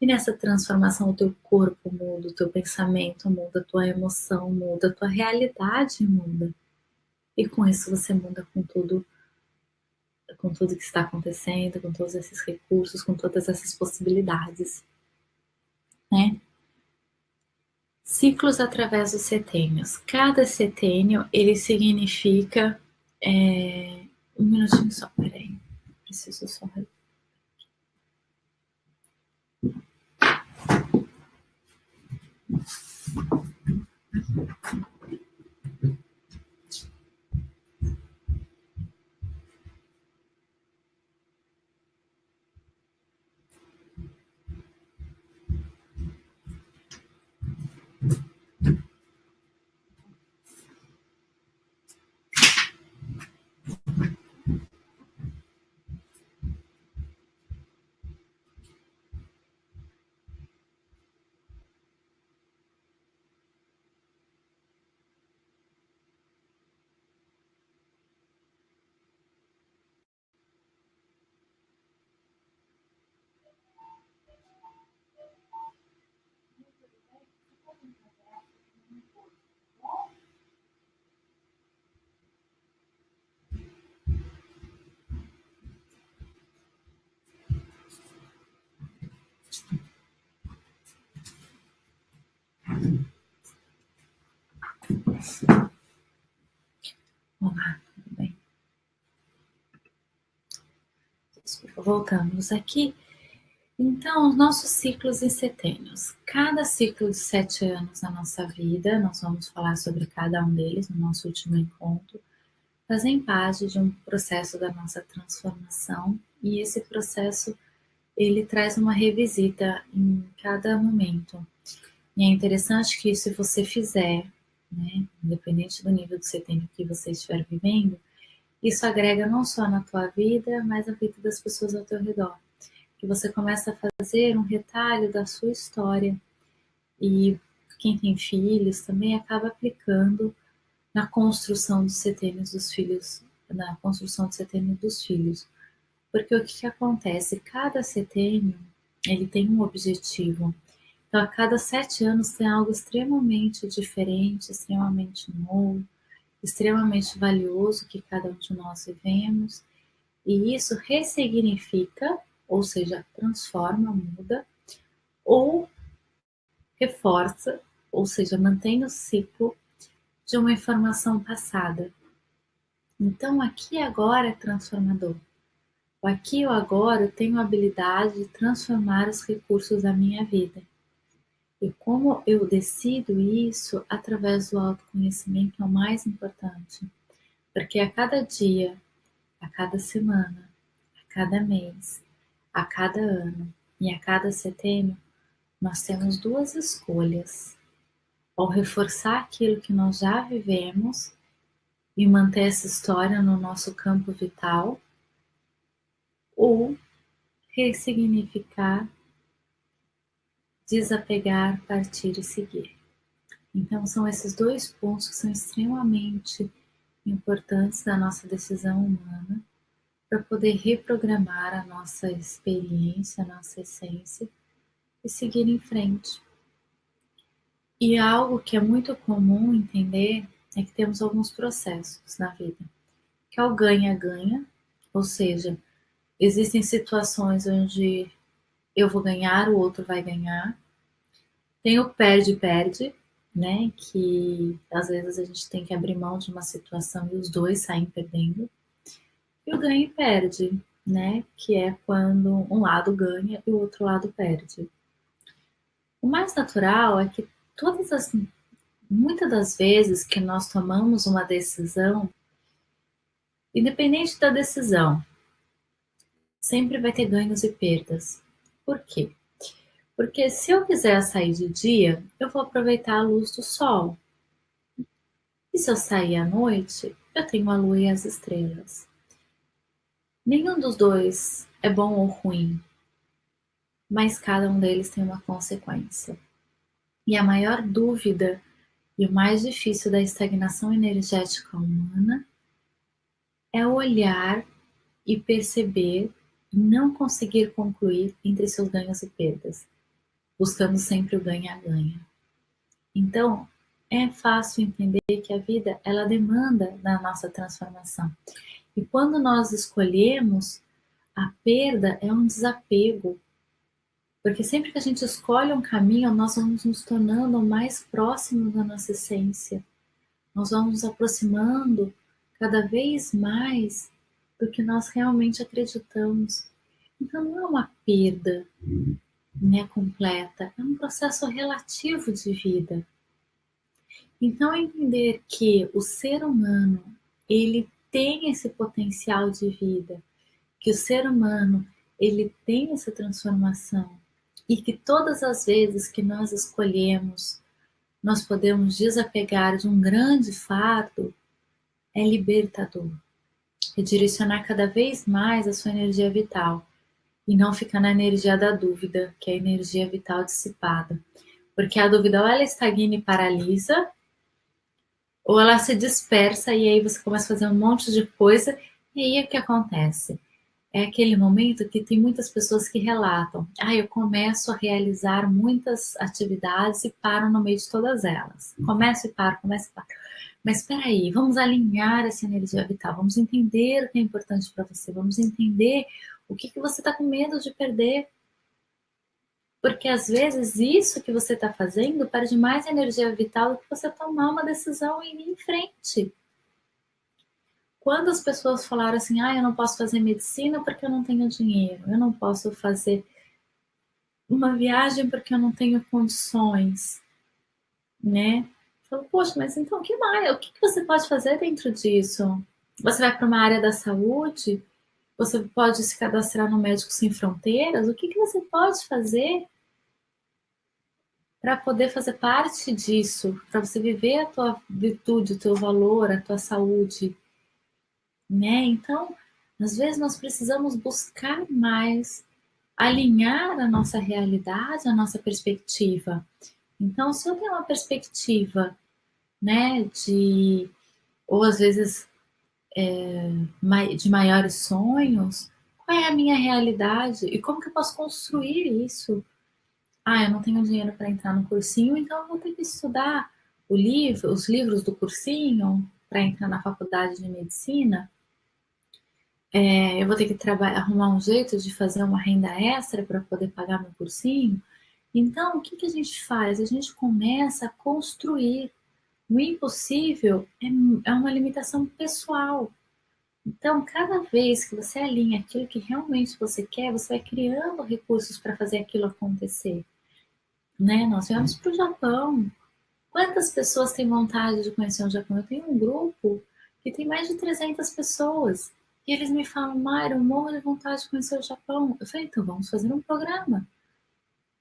E nessa transformação, o teu corpo muda, o teu pensamento muda, a tua emoção muda, a tua realidade muda. E com isso você muda com tudo que está acontecendo, com todos esses recursos, com todas essas possibilidades, né? Ciclos através dos setênios. Cada setênio, ele significa... Um minutinho só, peraí. Preciso só... Olá, tudo bem? Desculpa, voltamos aqui. Então, os nossos ciclos em setênios. Cada ciclo de 7 anos na nossa vida, nós vamos falar sobre cada um deles no nosso último encontro, fazem parte de um processo da nossa transformação, e esse processo ele traz uma revisita em cada momento. E é interessante que se você fizer, né, independente do nível de setembro que você estiver vivendo, isso agrega não só na tua vida, mas na vida das pessoas ao teu redor. Que você começa a fazer um retalho da sua história, e quem tem filhos também acaba aplicando na construção dos setênios dos filhos, na construção do setênio dos filhos. Porque o que acontece? Cada setênio, ele tem um objetivo. Então, a cada 7 anos tem algo extremamente diferente, extremamente novo, extremamente valioso que cada um de nós vivemos. E isso ressignifica, ou seja, transforma, muda, ou reforça, ou seja, mantém o ciclo de uma informação passada. Então, aqui e agora é transformador. O aqui e o agora eu tenho a habilidade de transformar os recursos da minha vida. E como eu decido isso através do autoconhecimento é o mais importante. Porque a cada dia, a cada semana, a cada mês, a cada ano e a cada setênio, nós temos duas escolhas. Ou reforçar aquilo que nós já vivemos e manter essa história no nosso campo vital, ou ressignificar, desapegar, partir e seguir. Então, são esses dois pontos que são extremamente importantes da nossa decisão humana para poder reprogramar a nossa experiência, a nossa essência, e seguir em frente. E algo que é muito comum entender é que temos alguns processos na vida, que é o ganha-ganha, ou seja, existem situações onde eu vou ganhar, o outro vai ganhar. Tem o perde-perde, né? Que às vezes a gente tem que abrir mão de uma situação e os dois saem perdendo. E o ganha e perde, né? Que é quando um lado ganha e o outro lado perde. O mais natural é que muitas das vezes que nós tomamos uma decisão, independente da decisão, sempre vai ter ganhos e perdas. Por quê? Porque se eu quiser sair de dia, eu vou aproveitar a luz do sol. E se eu sair à noite, eu tenho a lua e as estrelas. Nenhum dos dois é bom ou ruim, mas cada um deles tem uma consequência. E a maior dúvida e o mais difícil da estagnação energética humana é olhar e perceber e não conseguir concluir entre seus ganhos e perdas, buscando sempre o ganha-ganha. Então, é fácil entender que a vida ela demanda da nossa transformação. E quando nós escolhemos, a perda é um desapego. Porque sempre que a gente escolhe um caminho, nós vamos nos tornando mais próximos da nossa essência. Nós vamos nos aproximando cada vez mais do que nós realmente acreditamos. Então não é uma perda, né, completa, é um processo relativo de vida. Então entender que o ser humano, ele tem esse potencial de vida, que o ser humano, ele tem essa transformação e que todas as vezes que nós escolhemos, nós podemos desapegar de um grande fardo, é libertador. É direcionar cada vez mais a sua energia vital e não ficar na energia da dúvida, que é a energia vital dissipada. Porque a dúvida ou ela estagna e paralisa, ou ela se dispersa e aí você começa a fazer um monte de coisa e aí o que acontece? É aquele momento que tem muitas pessoas que relatam: eu começo a realizar muitas atividades e paro no meio de todas elas. Começo e paro, começo e paro. Mas espera aí, vamos alinhar essa energia vital, vamos entender o que é importante para você, vamos entender o que você está com medo de perder. Porque às vezes isso que você está fazendo perde mais energia vital do que você tomar uma decisão e ir em frente. Quando as pessoas falaram assim, eu não posso fazer medicina porque eu não tenho dinheiro, eu não posso fazer uma viagem porque eu não tenho condições, né? Falo, poxa, mas então o que mais? O que você pode fazer dentro disso? Você vai para uma área da saúde? Você pode se cadastrar no Médicos Sem Fronteiras? O que você pode fazer para poder fazer parte disso? Para você viver a tua virtude, o teu valor, a tua saúde, né? Então, às vezes nós precisamos buscar mais alinhar a nossa realidade, a nossa perspectiva. Então, se eu tenho uma perspectiva, né, ou às vezes de maiores sonhos, qual é a minha realidade e como que eu posso construir isso? Eu não tenho dinheiro para entrar no cursinho, então eu vou ter que estudar os livros do cursinho para entrar na faculdade de medicina. Eu vou ter que arrumar um jeito de fazer uma renda extra para poder pagar meu cursinho. Então, o que a gente faz? A gente começa a construir. O impossível é uma limitação pessoal. Então, cada vez que você alinha aquilo que realmente você quer, você vai criando recursos para fazer aquilo acontecer. Né? Nós viemos para o Japão. Quantas pessoas têm vontade de conhecer o Japão? Eu tenho um grupo que tem mais de 300 pessoas. E eles me falam, Mayra, eu morro de vontade de conhecer o Japão. Eu falei, então vamos fazer um programa.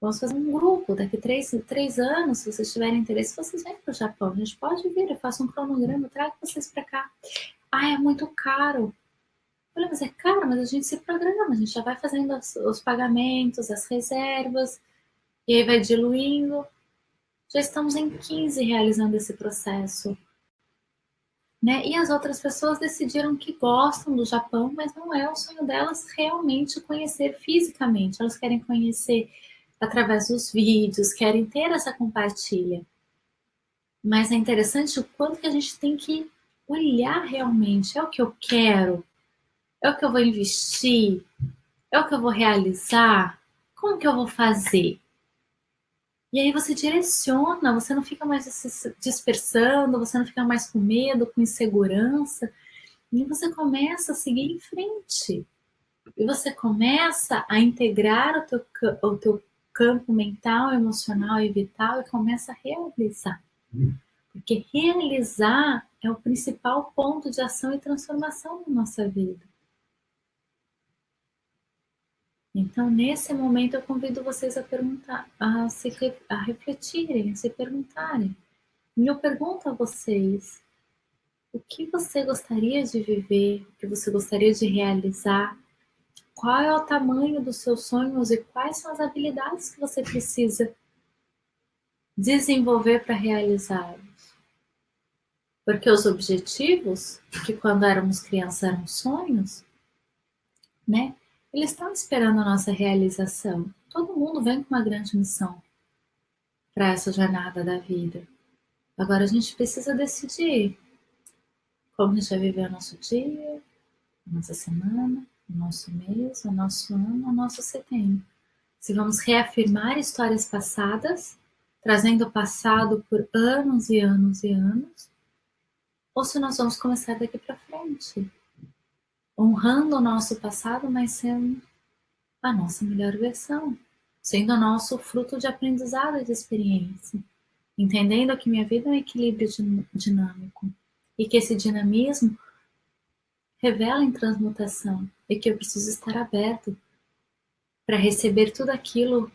Vamos fazer um grupo. Daqui 3 anos, se vocês tiverem interesse, vocês vêm para o Japão. A gente pode vir, eu faço um cronograma, eu trago vocês para cá. É muito caro. Eu falei, mas é caro, mas a gente se programa, a gente já vai fazendo os pagamentos, as reservas, e aí vai diluindo. Já estamos em 15 realizando esse processo. Né? E as outras pessoas decidiram que gostam do Japão, mas não é o sonho delas realmente conhecer fisicamente. Elas querem conhecer através dos vídeos, querem ter essa compartilha. Mas é interessante o quanto que a gente tem que olhar realmente, é o que eu quero? É o que eu vou investir? É o que eu vou realizar? Como que eu vou fazer? E aí você direciona, você não fica mais se dispersando, você não fica mais com medo, com insegurança, e você começa a seguir em frente. E você começa a integrar o teu campo mental, emocional e vital e começa a realizar. Porque realizar é o principal ponto de ação e transformação na nossa vida. Então, nesse momento, eu convido vocês a perguntar, a refletirem, a se perguntarem. E eu pergunto a vocês: o que você gostaria de viver? O que você gostaria de realizar? Qual é o tamanho dos seus sonhos e quais são as habilidades que você precisa desenvolver para realizá-los? Porque os objetivos, que quando éramos crianças eram sonhos, né? Eles estão esperando a nossa realização. Todo mundo vem com uma grande missão para essa jornada da vida. Agora a gente precisa decidir como a gente vai viver o nosso dia, a nossa semana, o nosso mês, o nosso ano, o nosso setembro. Se vamos reafirmar histórias passadas, trazendo o passado por anos e anos e anos, ou se nós vamos começar daqui para frente, honrando o nosso passado, mas sendo a nossa melhor versão, sendo o nosso fruto de aprendizado e de experiência, entendendo que minha vida é um equilíbrio dinâmico e que esse dinamismo revela em transmutação e que eu preciso estar aberto para receber tudo aquilo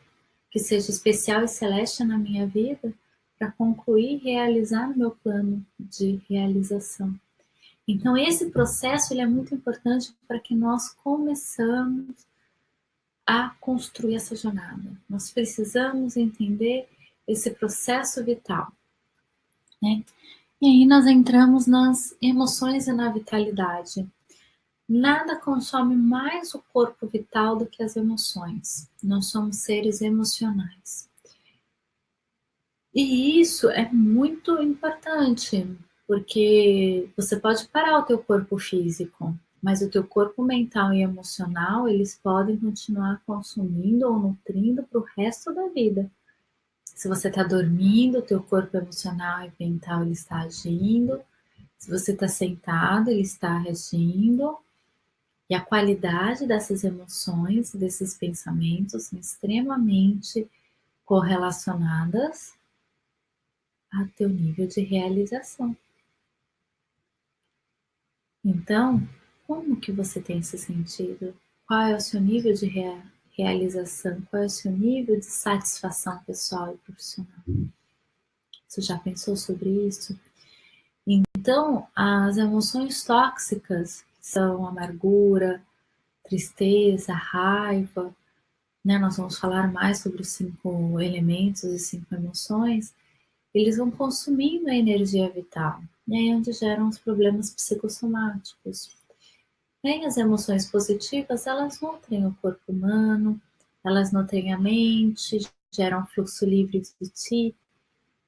que seja especial e celeste na minha vida para concluir e realizar o meu plano de realização. Então esse processo ele é muito importante para que nós começamos a construir essa jornada. Nós precisamos entender esse processo vital, né? E aí nós entramos nas emoções e na vitalidade. Nada consome mais o corpo vital do que as emoções. Nós somos seres emocionais. E isso é muito importante, porque você pode parar o teu corpo físico, mas o teu corpo mental e emocional, eles podem continuar consumindo ou nutrindo para o resto da vida. Se você está dormindo, o teu corpo emocional e mental ele está agindo. Se você está sentado, ele está agindo. E a qualidade dessas emoções, desses pensamentos, são extremamente correlacionadas a teu nível de realização. Então, como que você tem se sentido? Qual é o seu nível de realização? Qual é o seu nível de satisfação pessoal e profissional? Você já pensou sobre isso? Então, as emoções tóxicas são amargura, tristeza, raiva, né? Nós vamos falar mais sobre os 5 elementos e 5 emoções. Eles vão consumindo a energia vital, e aí é onde geram os problemas psicossomáticos. E as emoções positivas, elas nutrem o corpo humano, elas nutrem a mente, geram um fluxo livre de ti,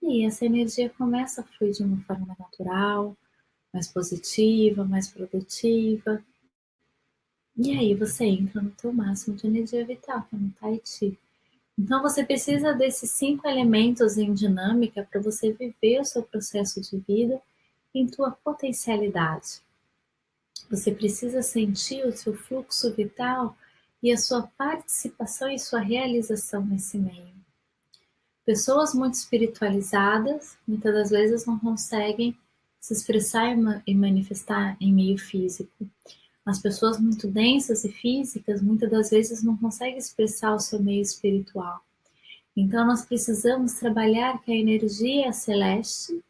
e essa energia começa a fluir de uma forma natural, mais positiva, mais produtiva. E aí você entra no teu máximo de energia vital, que é no Tai Chi. Então você precisa desses 5 elementos em dinâmica para você viver o seu processo de vida em tua potencialidade. Você precisa sentir o seu fluxo vital e a sua participação e sua realização nesse meio. Pessoas muito espiritualizadas, muitas das vezes não conseguem se expressar e manifestar em meio físico. As pessoas muito densas e físicas, muitas das vezes não conseguem expressar o seu meio espiritual. Então, nós precisamos trabalhar que a energia celeste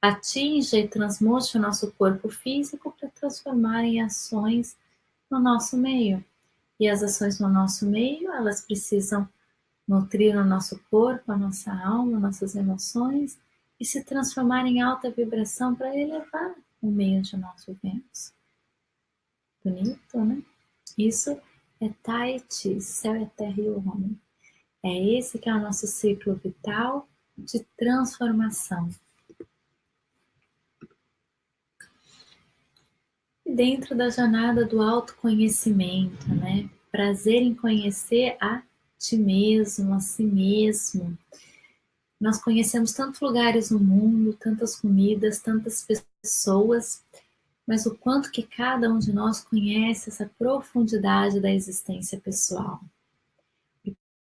atinja e transmute o nosso corpo físico para transformar em ações no nosso meio. E as ações no nosso meio, elas precisam nutrir o nosso corpo, a nossa alma, nossas emoções e se transformar em alta vibração para elevar o meio onde nós vivemos. Bonito, né? Isso é Tai Chi, céu é terra e o homem. É esse que é o nosso ciclo vital de transformação. E dentro da jornada do autoconhecimento, né? Prazer em conhecer a ti mesmo, a si mesmo. Nós conhecemos tantos lugares no mundo, tantas comidas, tantas pessoas, mas o quanto que cada um de nós conhece essa profundidade da existência pessoal,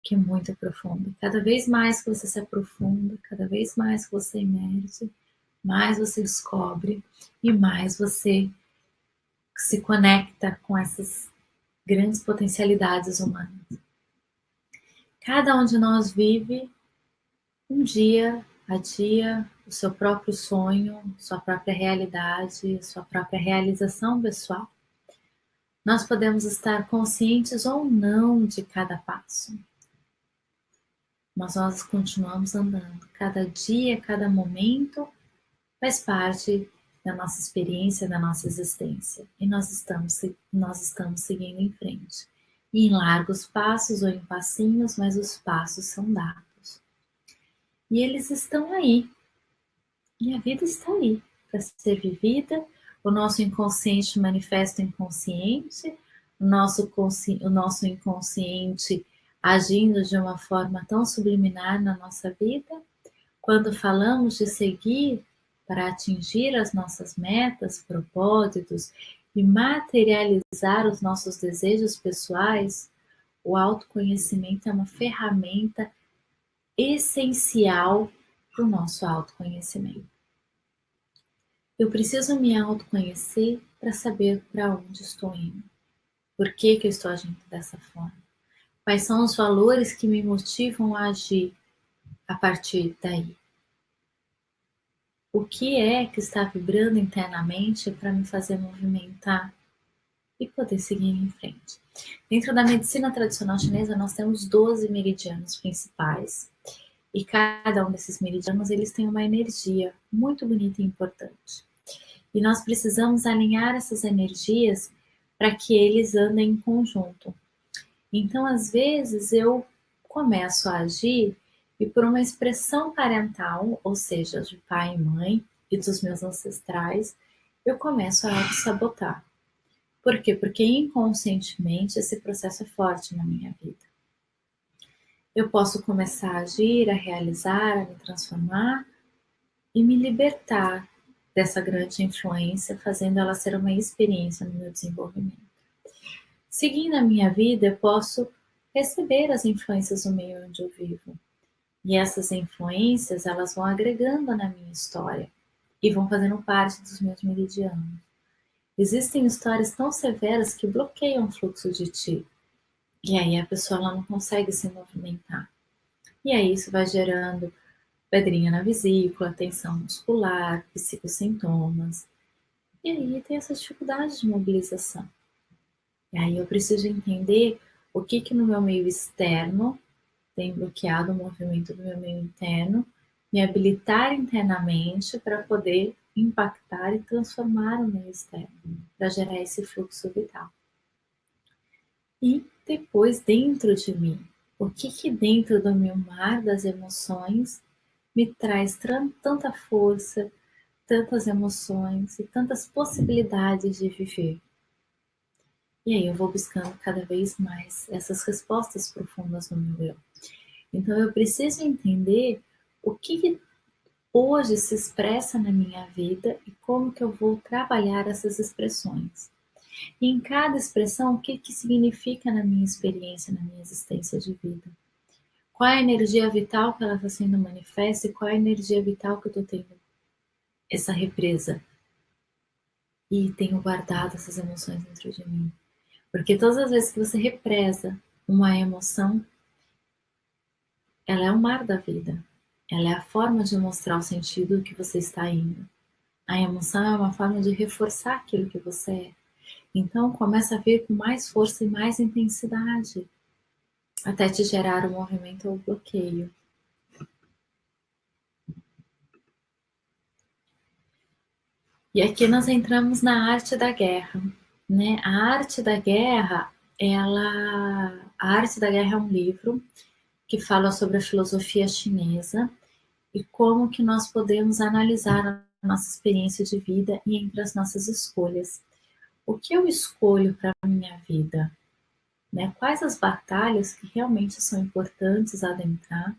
que é muito profunda. Cada vez mais que você se aprofunda, cada vez mais que você emerge, mais você descobre e mais você se conecta com essas grandes potencialidades humanas. Cada um de nós vive um dia a dia o seu próprio sonho, sua própria realidade, sua própria realização pessoal. Nós podemos estar conscientes ou não de cada passo, mas nós continuamos andando. Cada dia, cada momento faz parte da nossa experiência, da nossa existência. E nós estamos seguindo em frente. E em largos passos ou em passinhos, mas os passos são dados. E eles estão aí. E a vida está aí para ser vivida. O nosso inconsciente manifesta o inconsciente, o nosso inconsciente agindo de uma forma tão subliminar na nossa vida. Quando falamos de seguir para atingir as nossas metas, propósitos e materializar os nossos desejos pessoais, o autoconhecimento é uma ferramenta essencial para o nosso autoconhecimento. Eu preciso me autoconhecer para saber para onde estou indo. Por que eu estou agindo dessa forma? Quais são os valores que me motivam a agir a partir daí? O que é que está vibrando internamente para me fazer movimentar e poder seguir em frente? Dentro da medicina tradicional chinesa, nós temos 12 meridianos principais. E cada um desses meridianos, eles têm uma energia muito bonita e importante. E nós precisamos alinhar essas energias para que eles andem em conjunto. Então, às vezes, eu começo a agir e por uma expressão parental, ou seja, de pai e mãe e dos meus ancestrais, eu começo a auto-sabotar. Por quê? Porque inconscientemente esse processo é forte na minha vida. Eu posso começar a agir, a realizar, a me transformar e me libertar dessa grande influência, fazendo ela ser uma experiência no meu desenvolvimento. Seguindo a minha vida, eu posso receber as influências do meio onde eu vivo. E essas influências, elas vão agregando na minha história e vão fazendo parte dos meus meridianos. Existem histórias tão severas que bloqueiam o fluxo de ti. E aí a pessoa ela não consegue se movimentar. E aí isso vai gerando pedrinha na vesícula, tensão muscular, psicossintomas. E aí tem essa dificuldade de mobilização. E aí eu preciso entender o que no meu meio externo tem bloqueado o movimento do meu meio interno, me habilitar internamente para poder impactar e transformar o meio externo, para gerar esse fluxo vital. E depois dentro de mim, o que dentro do meu mar das emoções me traz tanta força, tantas emoções e tantas possibilidades de viver. E aí eu vou buscando cada vez mais essas respostas profundas no meu eu. Então eu preciso entender o que hoje se expressa na minha vida e como que eu vou trabalhar essas expressões. E em cada expressão, o que significa na minha experiência, na minha existência de vida. Qual é a energia vital que ela está sendo manifesta e qual é a energia vital que eu estou tendo essa represa. E tenho guardado essas emoções dentro de mim. Porque todas as vezes que você represa uma emoção, ela é o mar da vida. Ela é a forma de mostrar o sentido que você está indo. A emoção é uma forma de reforçar aquilo que você é. Então começa a vir com mais força e mais intensidade, até te gerar um movimento ou bloqueio. E aqui nós entramos na arte da guerra, né? A arte da guerra é um livro que fala sobre a filosofia chinesa e como que nós podemos analisar a nossa experiência de vida e entre as nossas escolhas. O que eu escolho para a minha vida? Né? Quais as batalhas que realmente são importantes adentrar?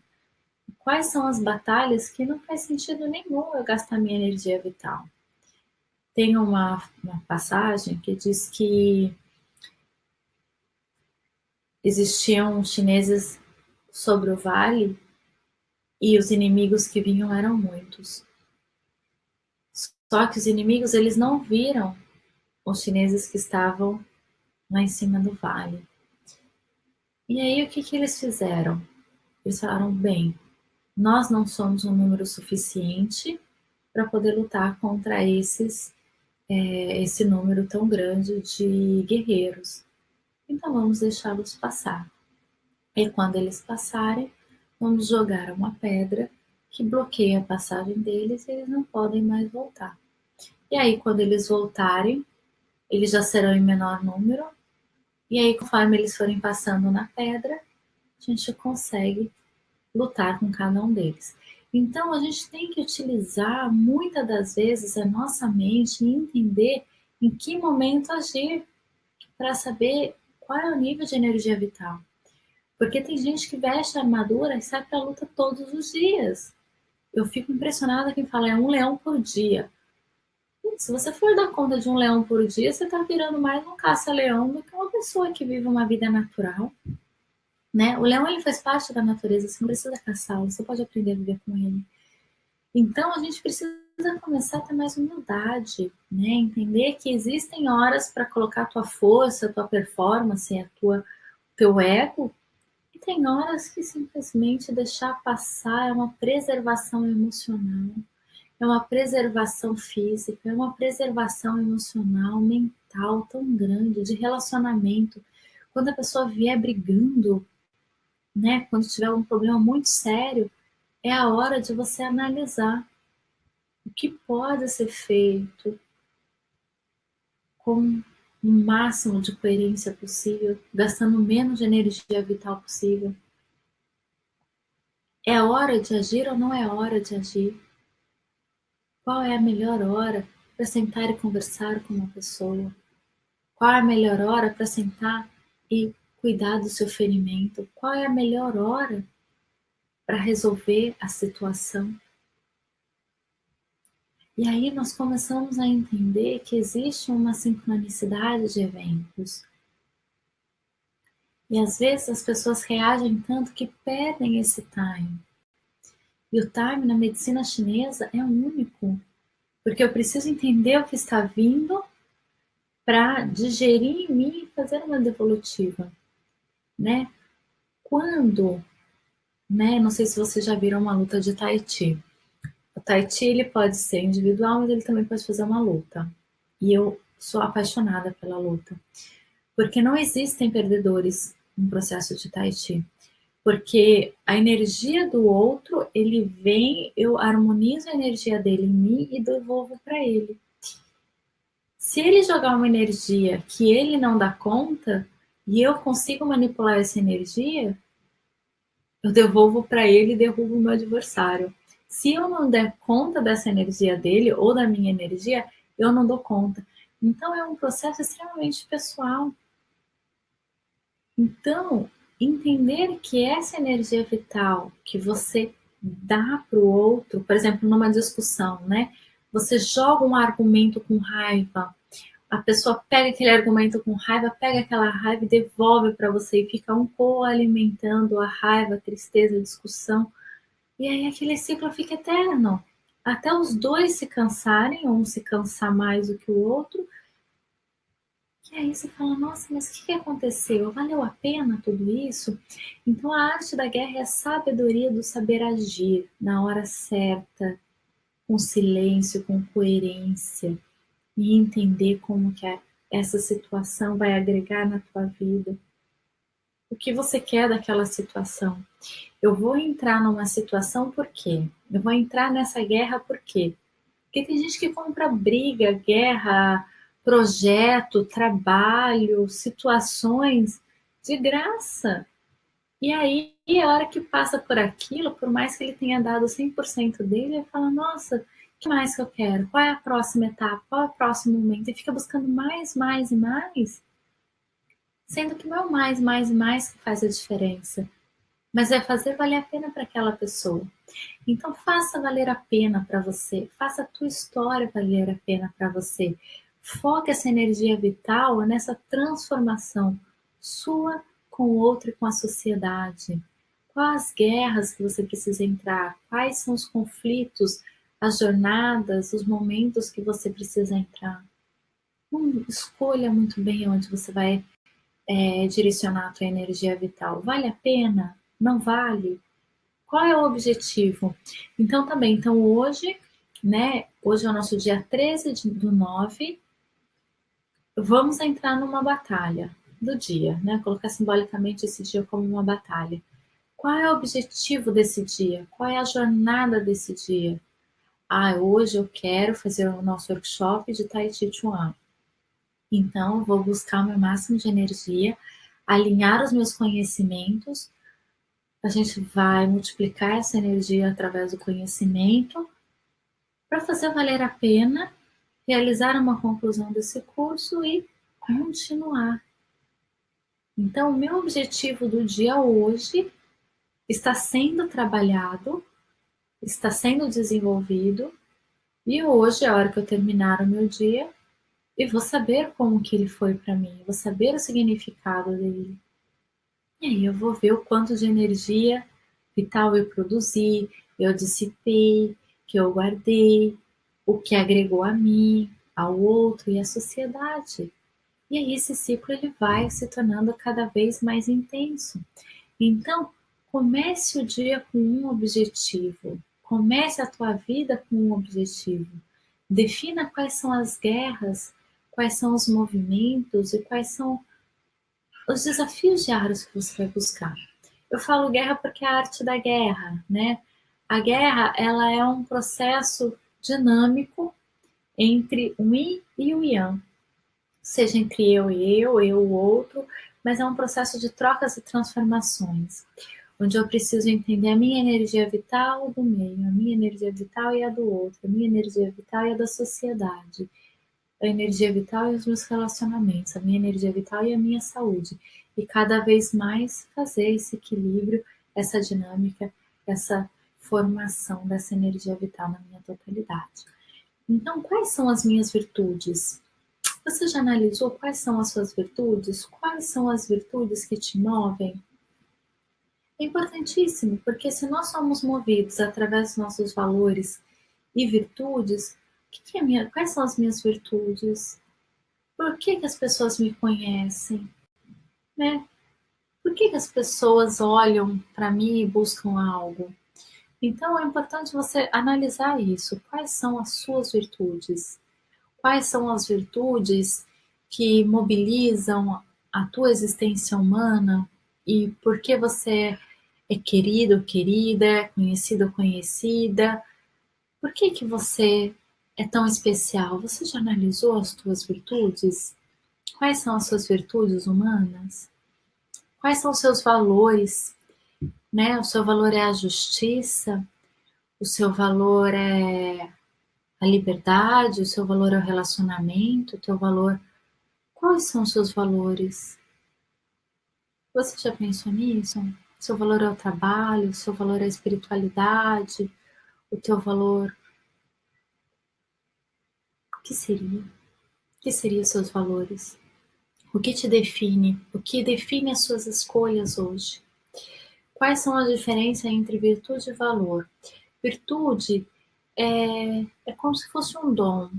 Quais são as batalhas que não faz sentido nenhum eu gastar minha energia vital? Tem uma passagem que diz que existiam chineses sobre o vale e os inimigos que vinham eram muitos. Só que os inimigos, eles não viram os chineses que estavam lá em cima do vale. E aí o que que eles fizeram? Eles falaram, bem, nós não somos um número suficiente para poder lutar contra esse número tão grande de guerreiros. Então vamos deixá-los passar. E quando eles passarem, vamos jogar uma pedra que bloqueia a passagem deles e eles não podem mais voltar. E aí, quando eles voltarem, eles já serão em menor número. E aí, conforme eles forem passando na pedra, a gente consegue lutar com cada um deles. Então, a gente tem que utilizar muitas das vezes a nossa mente e entender em que momento agir para saber qual é o nível de energia vital. Porque tem gente que veste a armadura e sai para a luta todos os dias. Eu fico impressionada quem fala é um leão por dia. Se você for dar conta de um leão por dia, você está virando mais um caça-leão do que uma pessoa que vive uma vida natural. Né? O leão ele faz parte da natureza, você não precisa caçá-lo, você pode aprender a viver com ele. Então a gente precisa começar a ter mais humildade, né? Entender que existem horas para colocar a tua força, a tua performance, teu ego, e tem horas que simplesmente deixar passar é uma preservação emocional, é uma preservação física, é uma preservação emocional, mental tão grande, de relacionamento. Quando a pessoa vier brigando, né, quando tiver um problema muito sério, é a hora de você analisar o que pode ser feito com o máximo de coerência possível, gastando menos de energia vital possível. É hora de agir ou não é hora de agir? Qual é a melhor hora para sentar e conversar com uma pessoa? Qual é a melhor hora para sentar e cuidar do seu ferimento? Qual é a melhor hora para resolver a situação? E aí nós começamos a entender que existe uma sincronicidade de eventos. E às vezes as pessoas reagem tanto que perdem esse time. E o time na medicina chinesa é único, porque eu preciso entender o que está vindo para digerir em mim e fazer uma devolutiva, né? Quando, né? Não sei se vocês já viram uma luta de Tai Chi. O Tai Chi ele pode ser individual, mas ele também pode fazer uma luta. E eu sou apaixonada pela luta, porque não existem perdedores no processo de Tai Chi. Porque a energia do outro, ele vem, eu harmonizo a energia dele em mim e devolvo para ele. Se ele jogar uma energia que ele não dá conta e eu consigo manipular essa energia, eu devolvo para ele e derrubo o meu adversário. Se eu não der conta dessa energia dele ou da minha energia, eu não dou conta. Então é um processo extremamente pessoal. Então, entender que essa energia vital que você dá para o outro, por exemplo, numa discussão, né? Você joga um argumento com raiva, a pessoa pega aquele argumento com raiva, pega aquela raiva e devolve para você e fica um coalimentando a raiva, a tristeza, a discussão. E aí aquele ciclo fica eterno. Até os dois se cansarem, um se cansar mais do que o outro. E aí você fala, nossa, mas o que aconteceu? Valeu a pena tudo isso? Então a arte da guerra é a sabedoria do saber agir na hora certa, com silêncio, com coerência, e entender como que essa situação vai agregar na tua vida. O que você quer daquela situação? Eu vou entrar numa situação por quê? Eu vou entrar nessa guerra por quê? Porque tem gente que compra briga, guerra, projeto, trabalho, situações de graça. E aí, a hora que passa por aquilo, por mais que ele tenha dado 100% dele, ele fala, nossa, o que mais que eu quero? Qual é a próxima etapa? Qual é o próximo momento? E fica buscando mais, mais e mais, sendo que não é o mais, mais e mais que faz a diferença, mas é fazer valer a pena para aquela pessoa. Então faça valer a pena para você, faça a tua história valer a pena para você. Foque essa energia vital nessa transformação sua com o outro e com a sociedade. Quais guerras que você precisa entrar? Quais são os conflitos, as jornadas, os momentos que você precisa entrar? Escolha muito bem onde você vai direcionar a tua energia vital. Vale a pena? Não vale? Qual é o objetivo? Então, também, então hoje, né? Hoje é o nosso dia 13 do 9, vamos entrar numa batalha do dia, né? Colocar simbolicamente esse dia como uma batalha. Qual é o objetivo desse dia? Qual é a jornada desse dia? Ah, hoje eu quero fazer o nosso workshop de Tai Chi Chuan. Então, eu vou buscar o meu máximo de energia, alinhar os meus conhecimentos. A gente vai multiplicar essa energia através do conhecimento para fazer valer a pena, realizar uma conclusão desse curso e continuar. Então, o meu objetivo do dia hoje está sendo trabalhado, está sendo desenvolvido, e hoje é a hora que eu terminar o meu dia e vou saber como que ele foi para mim, vou saber o significado dele. E aí eu vou ver o quanto de energia vital eu produzi, eu dissipei, que eu guardei, o que agregou a mim, ao outro e à sociedade. E aí esse ciclo ele vai se tornando cada vez mais intenso. Então, comece o dia com um objetivo. Comece a tua vida com um objetivo. Defina quais são as guerras, quais são os movimentos e quais são os desafios diários que você vai buscar. Eu falo guerra porque é a arte da guerra, né? A guerra, ela é um processo dinâmico entre o yin e o yang, seja entre eu e eu e o outro, mas é um processo de trocas e transformações, onde eu preciso entender a minha energia vital do meio, a minha energia vital e a do outro, a minha energia vital e a da sociedade, a energia vital e os meus relacionamentos, a minha energia vital e a minha saúde. E cada vez mais fazer esse equilíbrio, essa dinâmica, essa formação dessa energia vital na minha totalidade. Então, quais são as minhas virtudes? Você já analisou quais são as suas virtudes? Quais são as virtudes que te movem? É importantíssimo, porque se nós somos movidos através dos nossos valores e virtudes, quais são as minhas virtudes? Por que as pessoas me conhecem? Né? Por que as pessoas olham para mim e buscam algo? Então é importante você analisar isso. Quais são as suas virtudes? Quais são as virtudes que mobilizam a tua existência humana e por que você é querido, querida, conhecido, conhecida? Por que você é tão especial? Você já analisou as tuas virtudes? Quais são as suas virtudes humanas? Quais são os seus valores? Né? O seu valor é a justiça? O seu valor é a liberdade? O seu valor é o relacionamento? O teu valor. Quais são os seus valores? Você já pensou nisso? O seu valor é o trabalho? O seu valor é a espiritualidade? O teu valor. O que seria? O que seriam os seus valores? O que te define? O que define as suas escolhas hoje? Quais são as diferenças entre virtude e valor? Virtude é como se fosse um dom.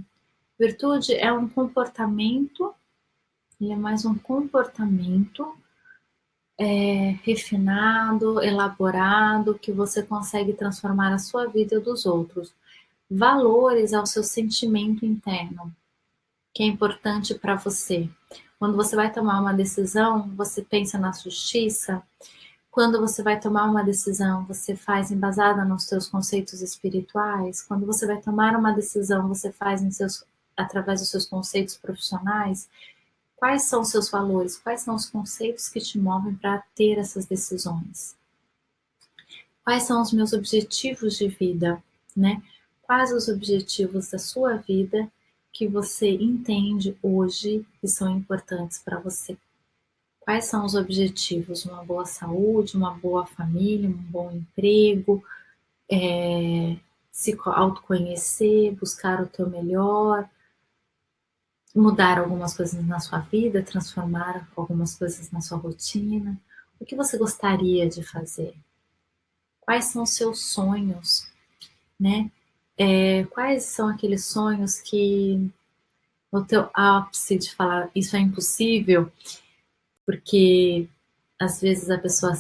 Virtude é um comportamento, ele é mais um comportamento refinado, elaborado, que você consegue transformar a sua vida e a dos outros. Valores é o seu sentimento interno, que é importante para você. Quando você vai tomar uma decisão, você pensa na justiça. Quando você vai tomar uma decisão, você faz embasada nos seus conceitos espirituais. Quando você vai tomar uma decisão, você faz através dos seus conceitos profissionais. Quais são os seus valores? Quais são os conceitos que te movem para ter essas decisões? Quais são os meus objetivos de vida, né? Quais os objetivos da sua vida que você entende hoje que são importantes para você? Quais são os objetivos? Uma boa saúde, uma boa família, um bom emprego, se autoconhecer, buscar o teu melhor, mudar algumas coisas na sua vida, transformar algumas coisas na sua rotina. O que você gostaria de fazer? Quais são os seus sonhos, né? Quais são aqueles sonhos que no teu ápice de falar isso é impossível, porque às vezes a pessoa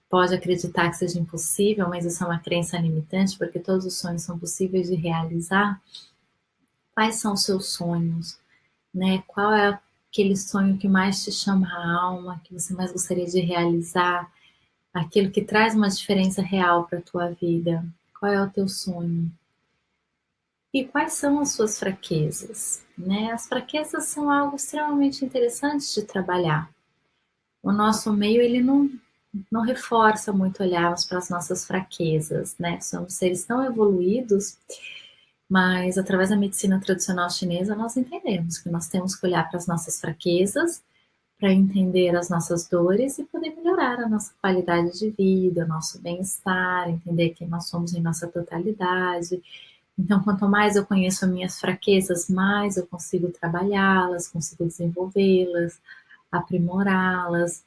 pode acreditar que seja impossível, mas isso é uma crença limitante, porque todos os sonhos são possíveis de realizar. Quais são os seus sonhos, né? Qual é aquele sonho que mais te chama a alma, que você mais gostaria de realizar, aquilo que traz uma diferença real para a tua vida? Qual é o teu sonho? E quais são as suas fraquezas, né? As fraquezas são algo extremamente interessante de trabalhar. O nosso meio, ele não reforça muito olharmos para as nossas fraquezas, né? Somos seres tão evoluídos, mas através da medicina tradicional chinesa nós entendemos que nós temos que olhar para as nossas fraquezas, para entender as nossas dores e poder melhorar a nossa qualidade de vida, o nosso bem-estar, entender que nós somos em nossa totalidade. Então, quanto mais eu conheço as minhas fraquezas, mais eu consigo trabalhá-las, consigo desenvolvê-las, aprimorá-las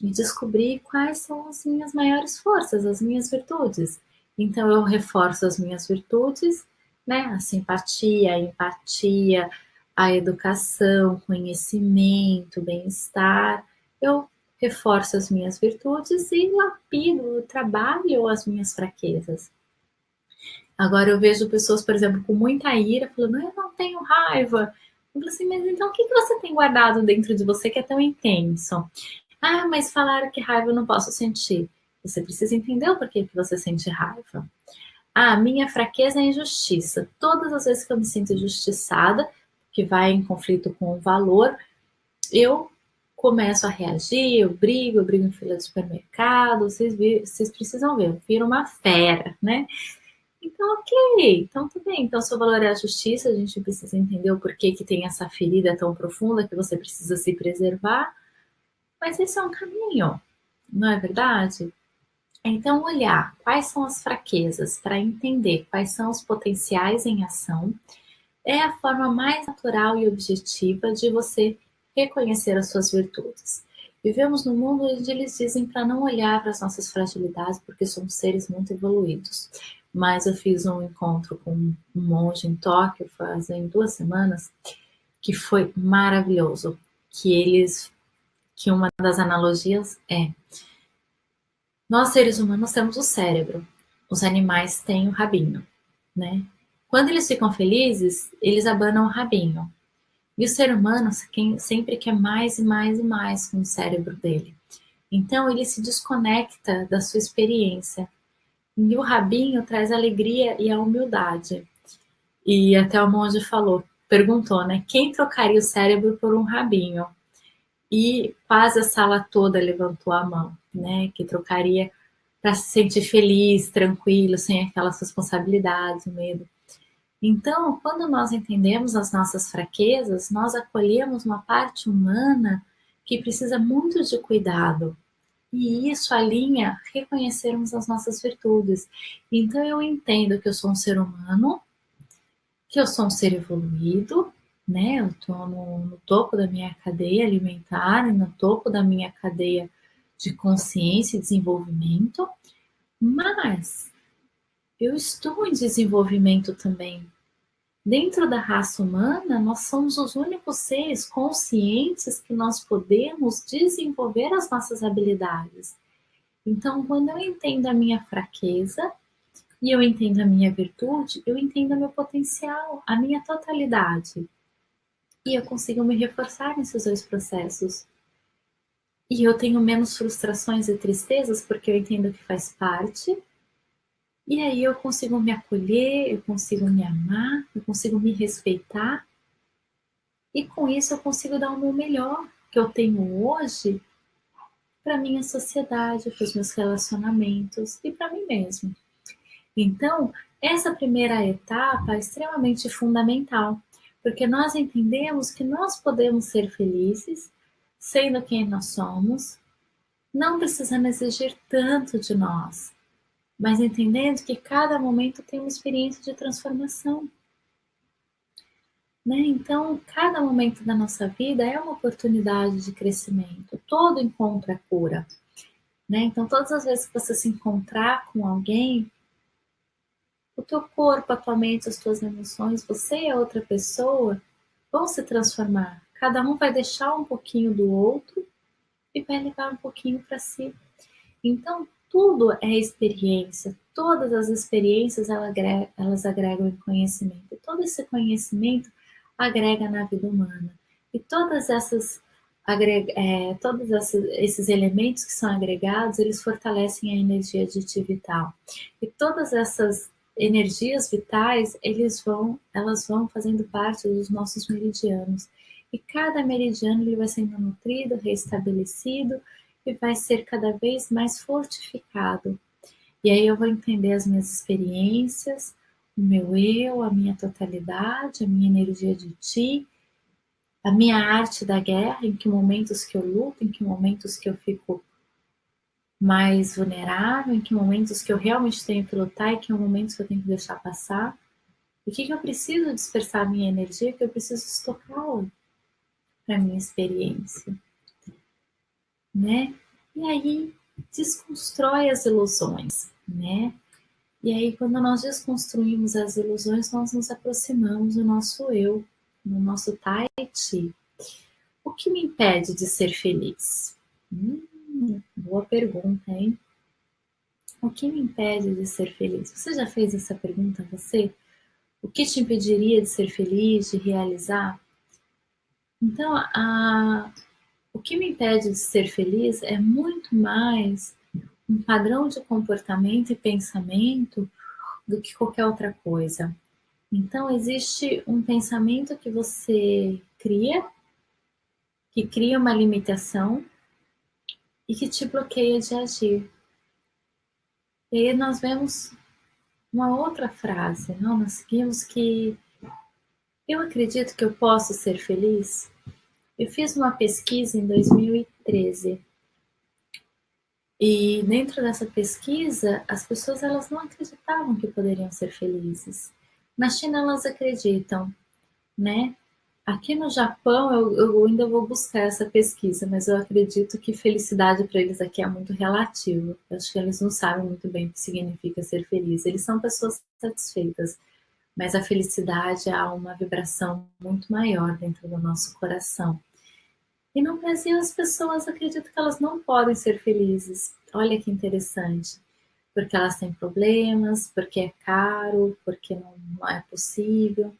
e descobrir quais são as minhas maiores forças, as minhas virtudes. Então, eu reforço as minhas virtudes, né? A simpatia, a empatia, a educação, conhecimento, bem-estar. Eu reforço as minhas virtudes e lapido, trabalho as minhas fraquezas. Agora eu vejo pessoas, por exemplo, com muita ira, falando, eu não tenho raiva. Eu falo assim, mas então o que você tem guardado dentro de você que é tão intenso? Ah, mas falaram que raiva eu não posso sentir. Você precisa entender o porquê que você sente raiva. Ah, minha fraqueza é a injustiça. Todas as vezes que eu me sinto injustiçada, que vai em conflito com o valor, eu começo a reagir, eu brigo em fila de supermercado, vocês precisam ver, eu viro uma fera, né? Então, ok, então tudo bem. Então, seu valor é a justiça, a gente precisa entender o porquê que tem essa ferida tão profunda que você precisa se preservar, mas esse é um caminho, não é verdade? Então, olhar quais são as fraquezas para entender quais são os potenciais em ação é a forma mais natural e objetiva de você reconhecer as suas virtudes. Vivemos num mundo onde eles dizem para não olhar para as nossas fragilidades, porque somos seres muito evoluídos. Mas eu fiz um encontro com um monge em Tóquio fazem 2 semanas, que foi maravilhoso. Que uma das analogias é: nós seres humanos temos o cérebro, os animais têm o rabinho, né? Quando eles ficam felizes, eles abanam o rabinho. E o ser humano sempre quer mais e mais e mais com o cérebro dele. Então ele se desconecta da sua experiência. E o rabinho traz a alegria e a humildade. E até o monge perguntou, né? Quem trocaria o cérebro por um rabinho? E quase a sala toda levantou a mão, né? Que trocaria para se sentir feliz, tranquilo, sem aquelas responsabilidades, o medo. Então, quando nós entendemos as nossas fraquezas, nós acolhemos uma parte humana que precisa muito de cuidado. E isso alinha reconhecermos as nossas virtudes. Então, eu entendo que eu sou um ser humano, que eu sou um ser evoluído, né? Eu estou no topo da minha cadeia alimentar e no topo da minha cadeia de consciência e desenvolvimento, mas eu estou em desenvolvimento também. Dentro da raça humana, nós somos os únicos seres conscientes que nós podemos desenvolver as nossas habilidades. Então, quando eu entendo a minha fraqueza e eu entendo a minha virtude, eu entendo o meu potencial, a minha totalidade. E eu consigo me reforçar nesses 2 processos. E eu tenho menos frustrações e tristezas porque eu entendo que faz parte. E aí eu consigo me acolher, eu consigo me amar, eu consigo me respeitar E com isso eu consigo dar o meu melhor que eu tenho hoje para minha sociedade, para os meus relacionamentos e para mim mesmo. Então, essa primeira etapa é extremamente fundamental, porque nós entendemos que nós podemos ser felizes sendo quem nós somos, não precisando exigir tanto de nós, mas entendendo que cada momento tem uma experiência de transformação. Né? Então, cada momento da nossa vida é uma oportunidade de crescimento, todo encontro é cura. Né? Então, todas as vezes que você se encontrar com alguém, o teu corpo, a tua mente, as tuas emoções, você e a outra pessoa vão se transformar. Cada um vai deixar um pouquinho do outro e vai levar um pouquinho para si. Então, tudo é experiência. Todas as experiências elas agregam em conhecimento. E todo esse conhecimento agrega na vida humana. E todos esses elementos que são agregados, eles fortalecem a energia de ti vital. E todas essas energias vitais, elas vão fazendo parte dos nossos meridianos. E cada meridiano ele vai sendo nutrido, restabelecido e vai ser cada vez mais fortificado. E aí eu vou entender as minhas experiências, o meu eu, a minha totalidade, a minha energia de ti, a minha arte da guerra, em que momentos que eu luto, em que momentos que eu fico mais vulnerável, em que momentos que eu realmente tenho que lutar e que momentos que eu tenho que deixar passar. E que eu preciso dispersar a minha energia, que eu preciso estocá-la para a minha experiência, né? E aí desconstrói as ilusões, né? E aí quando nós desconstruímos as ilusões, nós nos aproximamos do nosso eu, do nosso Tai Chi. O que me impede de ser feliz? Boa pergunta, hein? O que me impede de ser feliz? Você já fez essa pergunta a você? O que te impediria de ser feliz, de realizar? Então, o que me impede de ser feliz é muito mais um padrão de comportamento e pensamento do que qualquer outra coisa. Então, existe um pensamento que você cria, que cria uma limitação e que te bloqueia de agir. E aí nós vemos uma outra frase, não? Nós seguimos que eu acredito que eu posso ser feliz. Eu fiz uma pesquisa em 2013 e dentro dessa pesquisa as pessoas elas não acreditavam que poderiam ser felizes. Na China elas acreditam, né? Aqui no Japão eu ainda vou buscar essa pesquisa, mas eu acredito que felicidade para eles aqui é muito relativo. Eu acho que eles não sabem muito bem o que significa ser feliz. Eles são pessoas satisfeitas, mas a felicidade há uma vibração muito maior dentro do nosso coração. E no Brasil as pessoas acreditam que elas não podem ser felizes. Olha que interessante. Porque elas têm problemas, porque é caro, porque não é possível.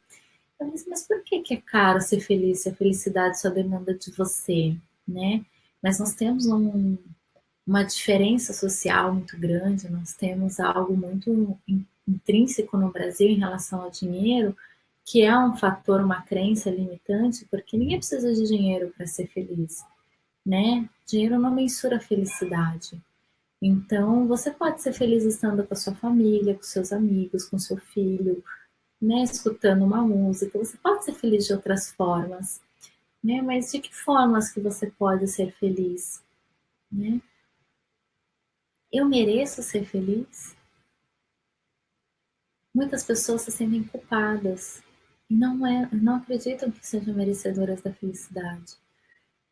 Eu disse, mas por que é caro ser feliz se a felicidade só demanda de você, né? Mas nós temos uma diferença social muito grande, nós temos algo muito intrínseco no Brasil em relação ao dinheiro, que é um fator, uma crença limitante, porque ninguém precisa de dinheiro para ser feliz, né? Dinheiro não mensura a felicidade. Então, você pode ser feliz estando com a sua família, com seus amigos, com seu filho, né, escutando uma música. Você pode ser feliz de outras formas, né? Mas de que formas que você pode ser feliz, né? Eu mereço ser feliz? Muitas pessoas se sentem culpadas e não acreditam que sejam merecedoras da felicidade,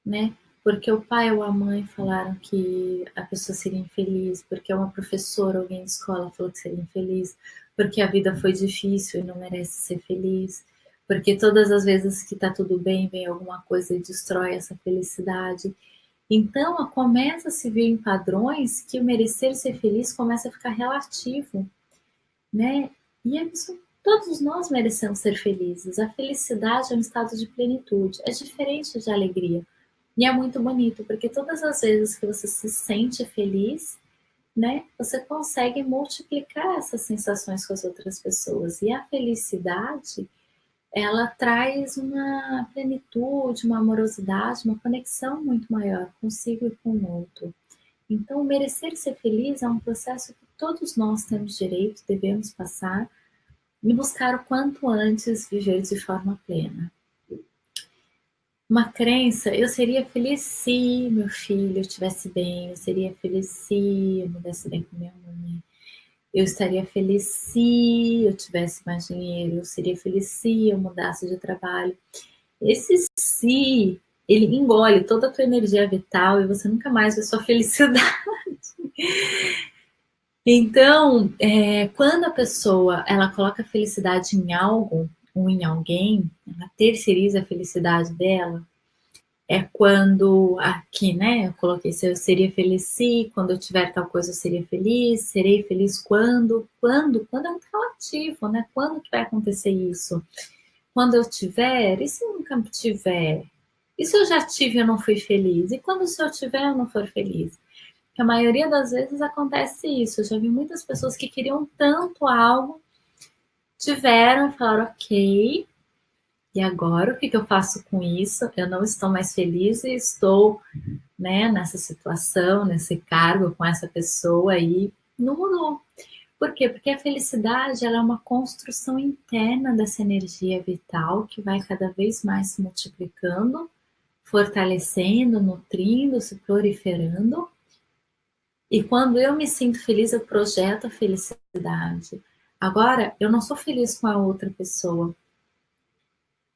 né? Porque o pai ou a mãe falaram que a pessoa seria infeliz, porque uma professora, alguém de escola falou que seria infeliz, porque a vida foi difícil e não merece ser feliz, porque todas as vezes que tá tudo bem, vem alguma coisa e destrói essa felicidade. Então, começa a se ver em padrões que o merecer ser feliz começa a ficar relativo, né? E é isso, todos nós merecemos ser felizes. A felicidade é um estado de plenitude, é diferente de alegria. E é muito bonito, porque todas as vezes que você se sente feliz, né, você consegue multiplicar essas sensações com as outras pessoas. E a felicidade, ela traz uma plenitude, uma amorosidade, uma conexão muito maior consigo e com o outro. Então, merecer ser feliz é um processo que todos nós temos direito, devemos passar e buscar o quanto antes viver de forma plena. Uma crença, eu seria feliz se meu filho estivesse bem, eu seria feliz se eu me desse bem com minha mãe, eu estaria feliz se eu tivesse mais dinheiro, eu seria feliz se eu mudasse de trabalho. Esse se, ele engole toda a tua energia vital e você nunca mais vê sua felicidade. Então, quando a pessoa ela coloca a felicidade em algo ou em alguém, ela terceiriza a felicidade dela, é quando aqui, né? Eu coloquei se eu seria feliz se, quando eu tiver tal coisa eu seria feliz, serei feliz quando é um relativo, né? Quando que vai acontecer isso? Quando eu tiver, e se eu nunca tiver? E se eu já tive e eu não fui feliz? E quando se eu tiver eu não for feliz? Que a maioria das vezes acontece isso. Eu já vi muitas pessoas que queriam tanto algo, tiveram e falaram, ok, e agora o que eu faço com isso? Eu não estou mais feliz e estou, né, nessa situação, nesse cargo com essa pessoa aí, não mudou. Por quê? Porque a felicidade ela é uma construção interna dessa energia vital que vai cada vez mais se multiplicando, fortalecendo, nutrindo, se proliferando. E quando eu me sinto feliz, eu projeto a felicidade. Agora, eu não sou feliz com a outra pessoa.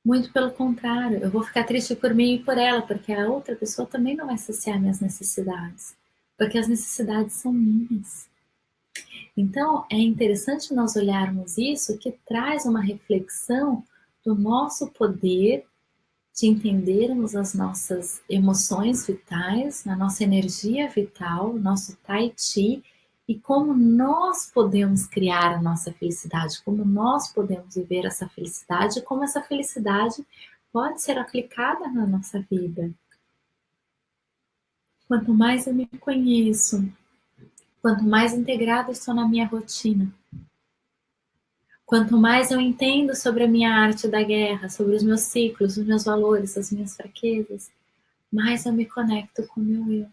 Muito pelo contrário, eu vou ficar triste por mim e por ela, porque a outra pessoa também não vai saciar minhas necessidades. Porque as necessidades são minhas. Então, é interessante nós olharmos isso, que traz uma reflexão do nosso poder de entendermos as nossas emoções vitais, a nossa energia vital, nosso tai chi, e como nós podemos criar a nossa felicidade, como nós podemos viver essa felicidade, como essa felicidade pode ser aplicada na nossa vida. Quanto mais eu me conheço, quanto mais integrada estou na minha rotina, quanto mais eu entendo sobre a minha arte da guerra, sobre os meus ciclos, os meus valores, as minhas fraquezas, mais eu me conecto com o meu eu.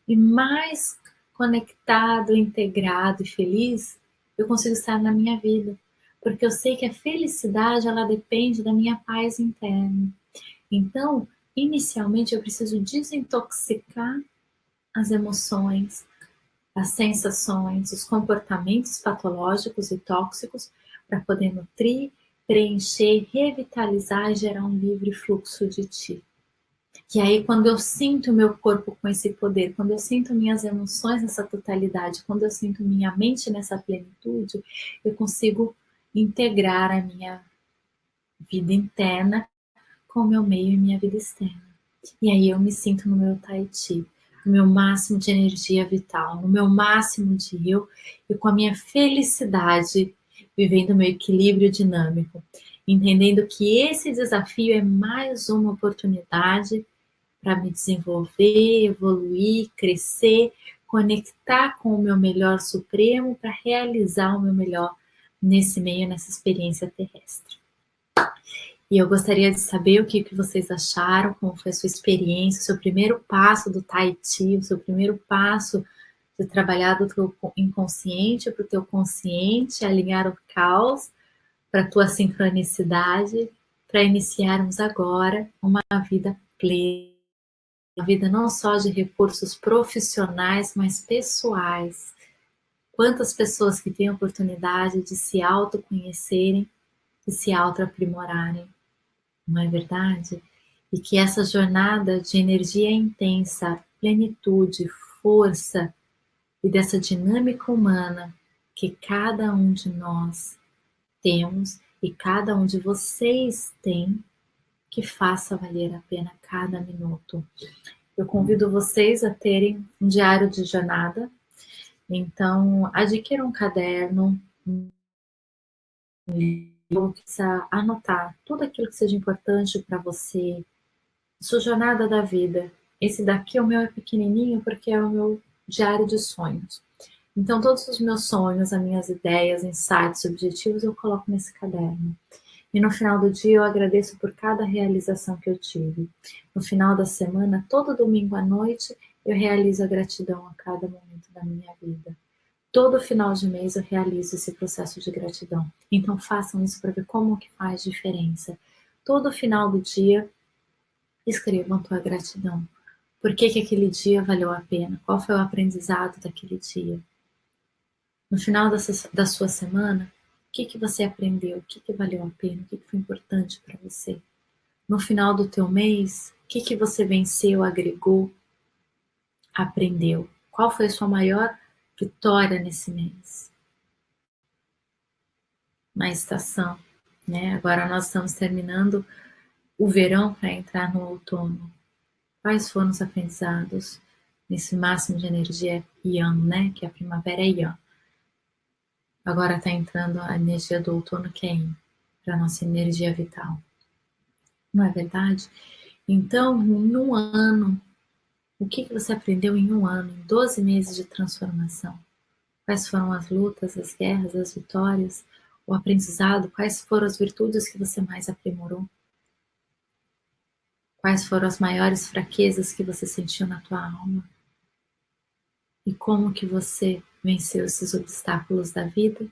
E mais conectado, integrado e feliz eu consigo estar na minha vida. Porque eu sei que a felicidade ela depende da minha paz interna. Então, inicialmente eu preciso desintoxicar as emoções, as sensações, os comportamentos patológicos e tóxicos para poder nutrir, preencher, revitalizar e gerar um livre fluxo de ti. E aí, quando eu sinto o meu corpo com esse poder, quando eu sinto minhas emoções nessa totalidade, quando eu sinto minha mente nessa plenitude, eu consigo integrar a minha vida interna com o meu meio e minha vida externa. E aí eu me sinto no meu tai chi, no meu máximo de energia vital, no meu máximo de eu e com a minha felicidade, vivendo o meu equilíbrio dinâmico, entendendo que esse desafio é mais uma oportunidade para me desenvolver, evoluir, crescer, conectar com o meu melhor supremo para realizar o meu melhor nesse meio, nessa experiência terrestre. E eu gostaria de saber o que vocês acharam, como foi a sua experiência, o seu primeiro passo do Tai Chi, o seu primeiro passo de trabalhar do teu inconsciente para o teu consciente, alinhar o caos para a tua sincronicidade, para iniciarmos agora uma vida plena. A vida não só de recursos profissionais, mas pessoais. Quantas pessoas que têm a oportunidade de se autoconhecerem e se autoaprimorarem, não é verdade? E que essa jornada de energia intensa, plenitude, força e dessa dinâmica humana que cada um de nós temos e cada um de vocês tem, que faça valer a pena cada minuto. Eu convido vocês a terem um diário de jornada. Então, adquira um caderno, um livro, precisa anotar tudo aquilo que seja importante para você, sua jornada da vida. Esse daqui, o meu é pequenininho porque é o meu diário de sonhos. Então, todos os meus sonhos, as minhas ideias, insights, objetivos, eu coloco nesse caderno. E no final do dia eu agradeço por cada realização que eu tive. No final da semana, todo domingo à noite, eu realizo a gratidão a cada momento da minha vida. Todo final de mês eu realizo esse processo de gratidão. Então façam isso para ver como que faz diferença. Todo final do dia, escrevam tua gratidão. Por que que aquele dia valeu a pena? Qual foi o aprendizado daquele dia? No final da sua semana, o que que você aprendeu? O que que valeu a pena? O que que foi importante para você? No final do teu mês, o que que você venceu, agregou, aprendeu? Qual foi a sua maior vitória nesse mês? Na estação, né? Agora nós estamos terminando o verão para entrar no outono. Quais foram os aprendizados nesse máximo de energia Yang, né? Que a primavera é Yang. Agora está entrando a energia do outono, que é Yin, para a nossa energia vital. Não é verdade? Então, em um ano, o que você aprendeu em um ano, em 12 meses de transformação? Quais foram as lutas, as guerras, as vitórias, o aprendizado? Quais foram as virtudes que você mais aprimorou? Quais foram as maiores fraquezas que você sentiu na tua alma? E como que você venceu esses obstáculos da vida,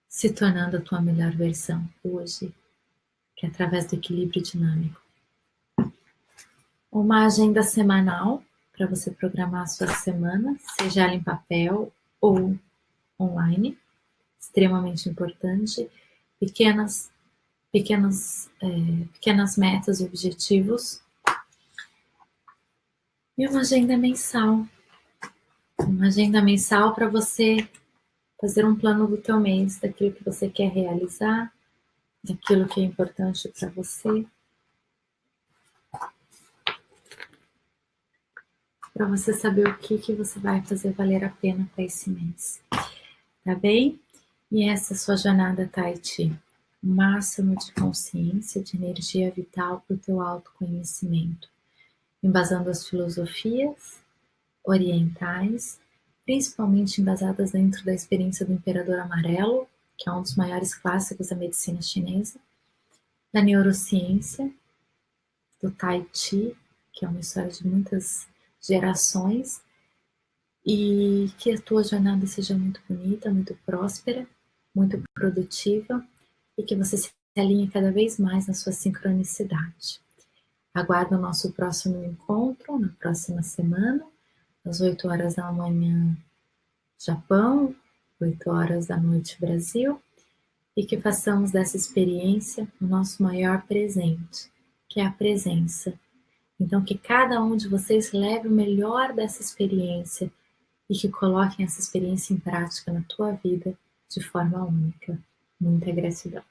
se tornando a tua melhor versão hoje, que é através do equilíbrio dinâmico. Uma agenda semanal para você programar a sua semana, seja ela em papel ou online, extremamente importante. Pequenas metas e objetivos. E uma agenda mensal. Uma agenda mensal para você fazer um plano do teu mês, daquilo que você quer realizar, daquilo que é importante para você. Para você saber o que você vai fazer valer a pena para esse mês. Tá bem? E essa sua jornada Tai Chi. Máximo de consciência, de energia vital para o teu autoconhecimento. Embasando as filosofias orientais, principalmente embasadas dentro da experiência do Imperador Amarelo, que é um dos maiores clássicos da medicina chinesa, da neurociência, do Tai Chi, que é uma história de muitas gerações, e que a tua jornada seja muito bonita, muito próspera, muito produtiva, e que você se alinhe cada vez mais na sua sincronicidade. Aguardo o nosso próximo encontro na próxima semana, às 8 horas da manhã, Japão, 8 horas da noite, Brasil, e que façamos dessa experiência o nosso maior presente, que é a presença. Então, que cada um de vocês leve o melhor dessa experiência e que coloquem essa experiência em prática na tua vida de forma única. Muita gratidão.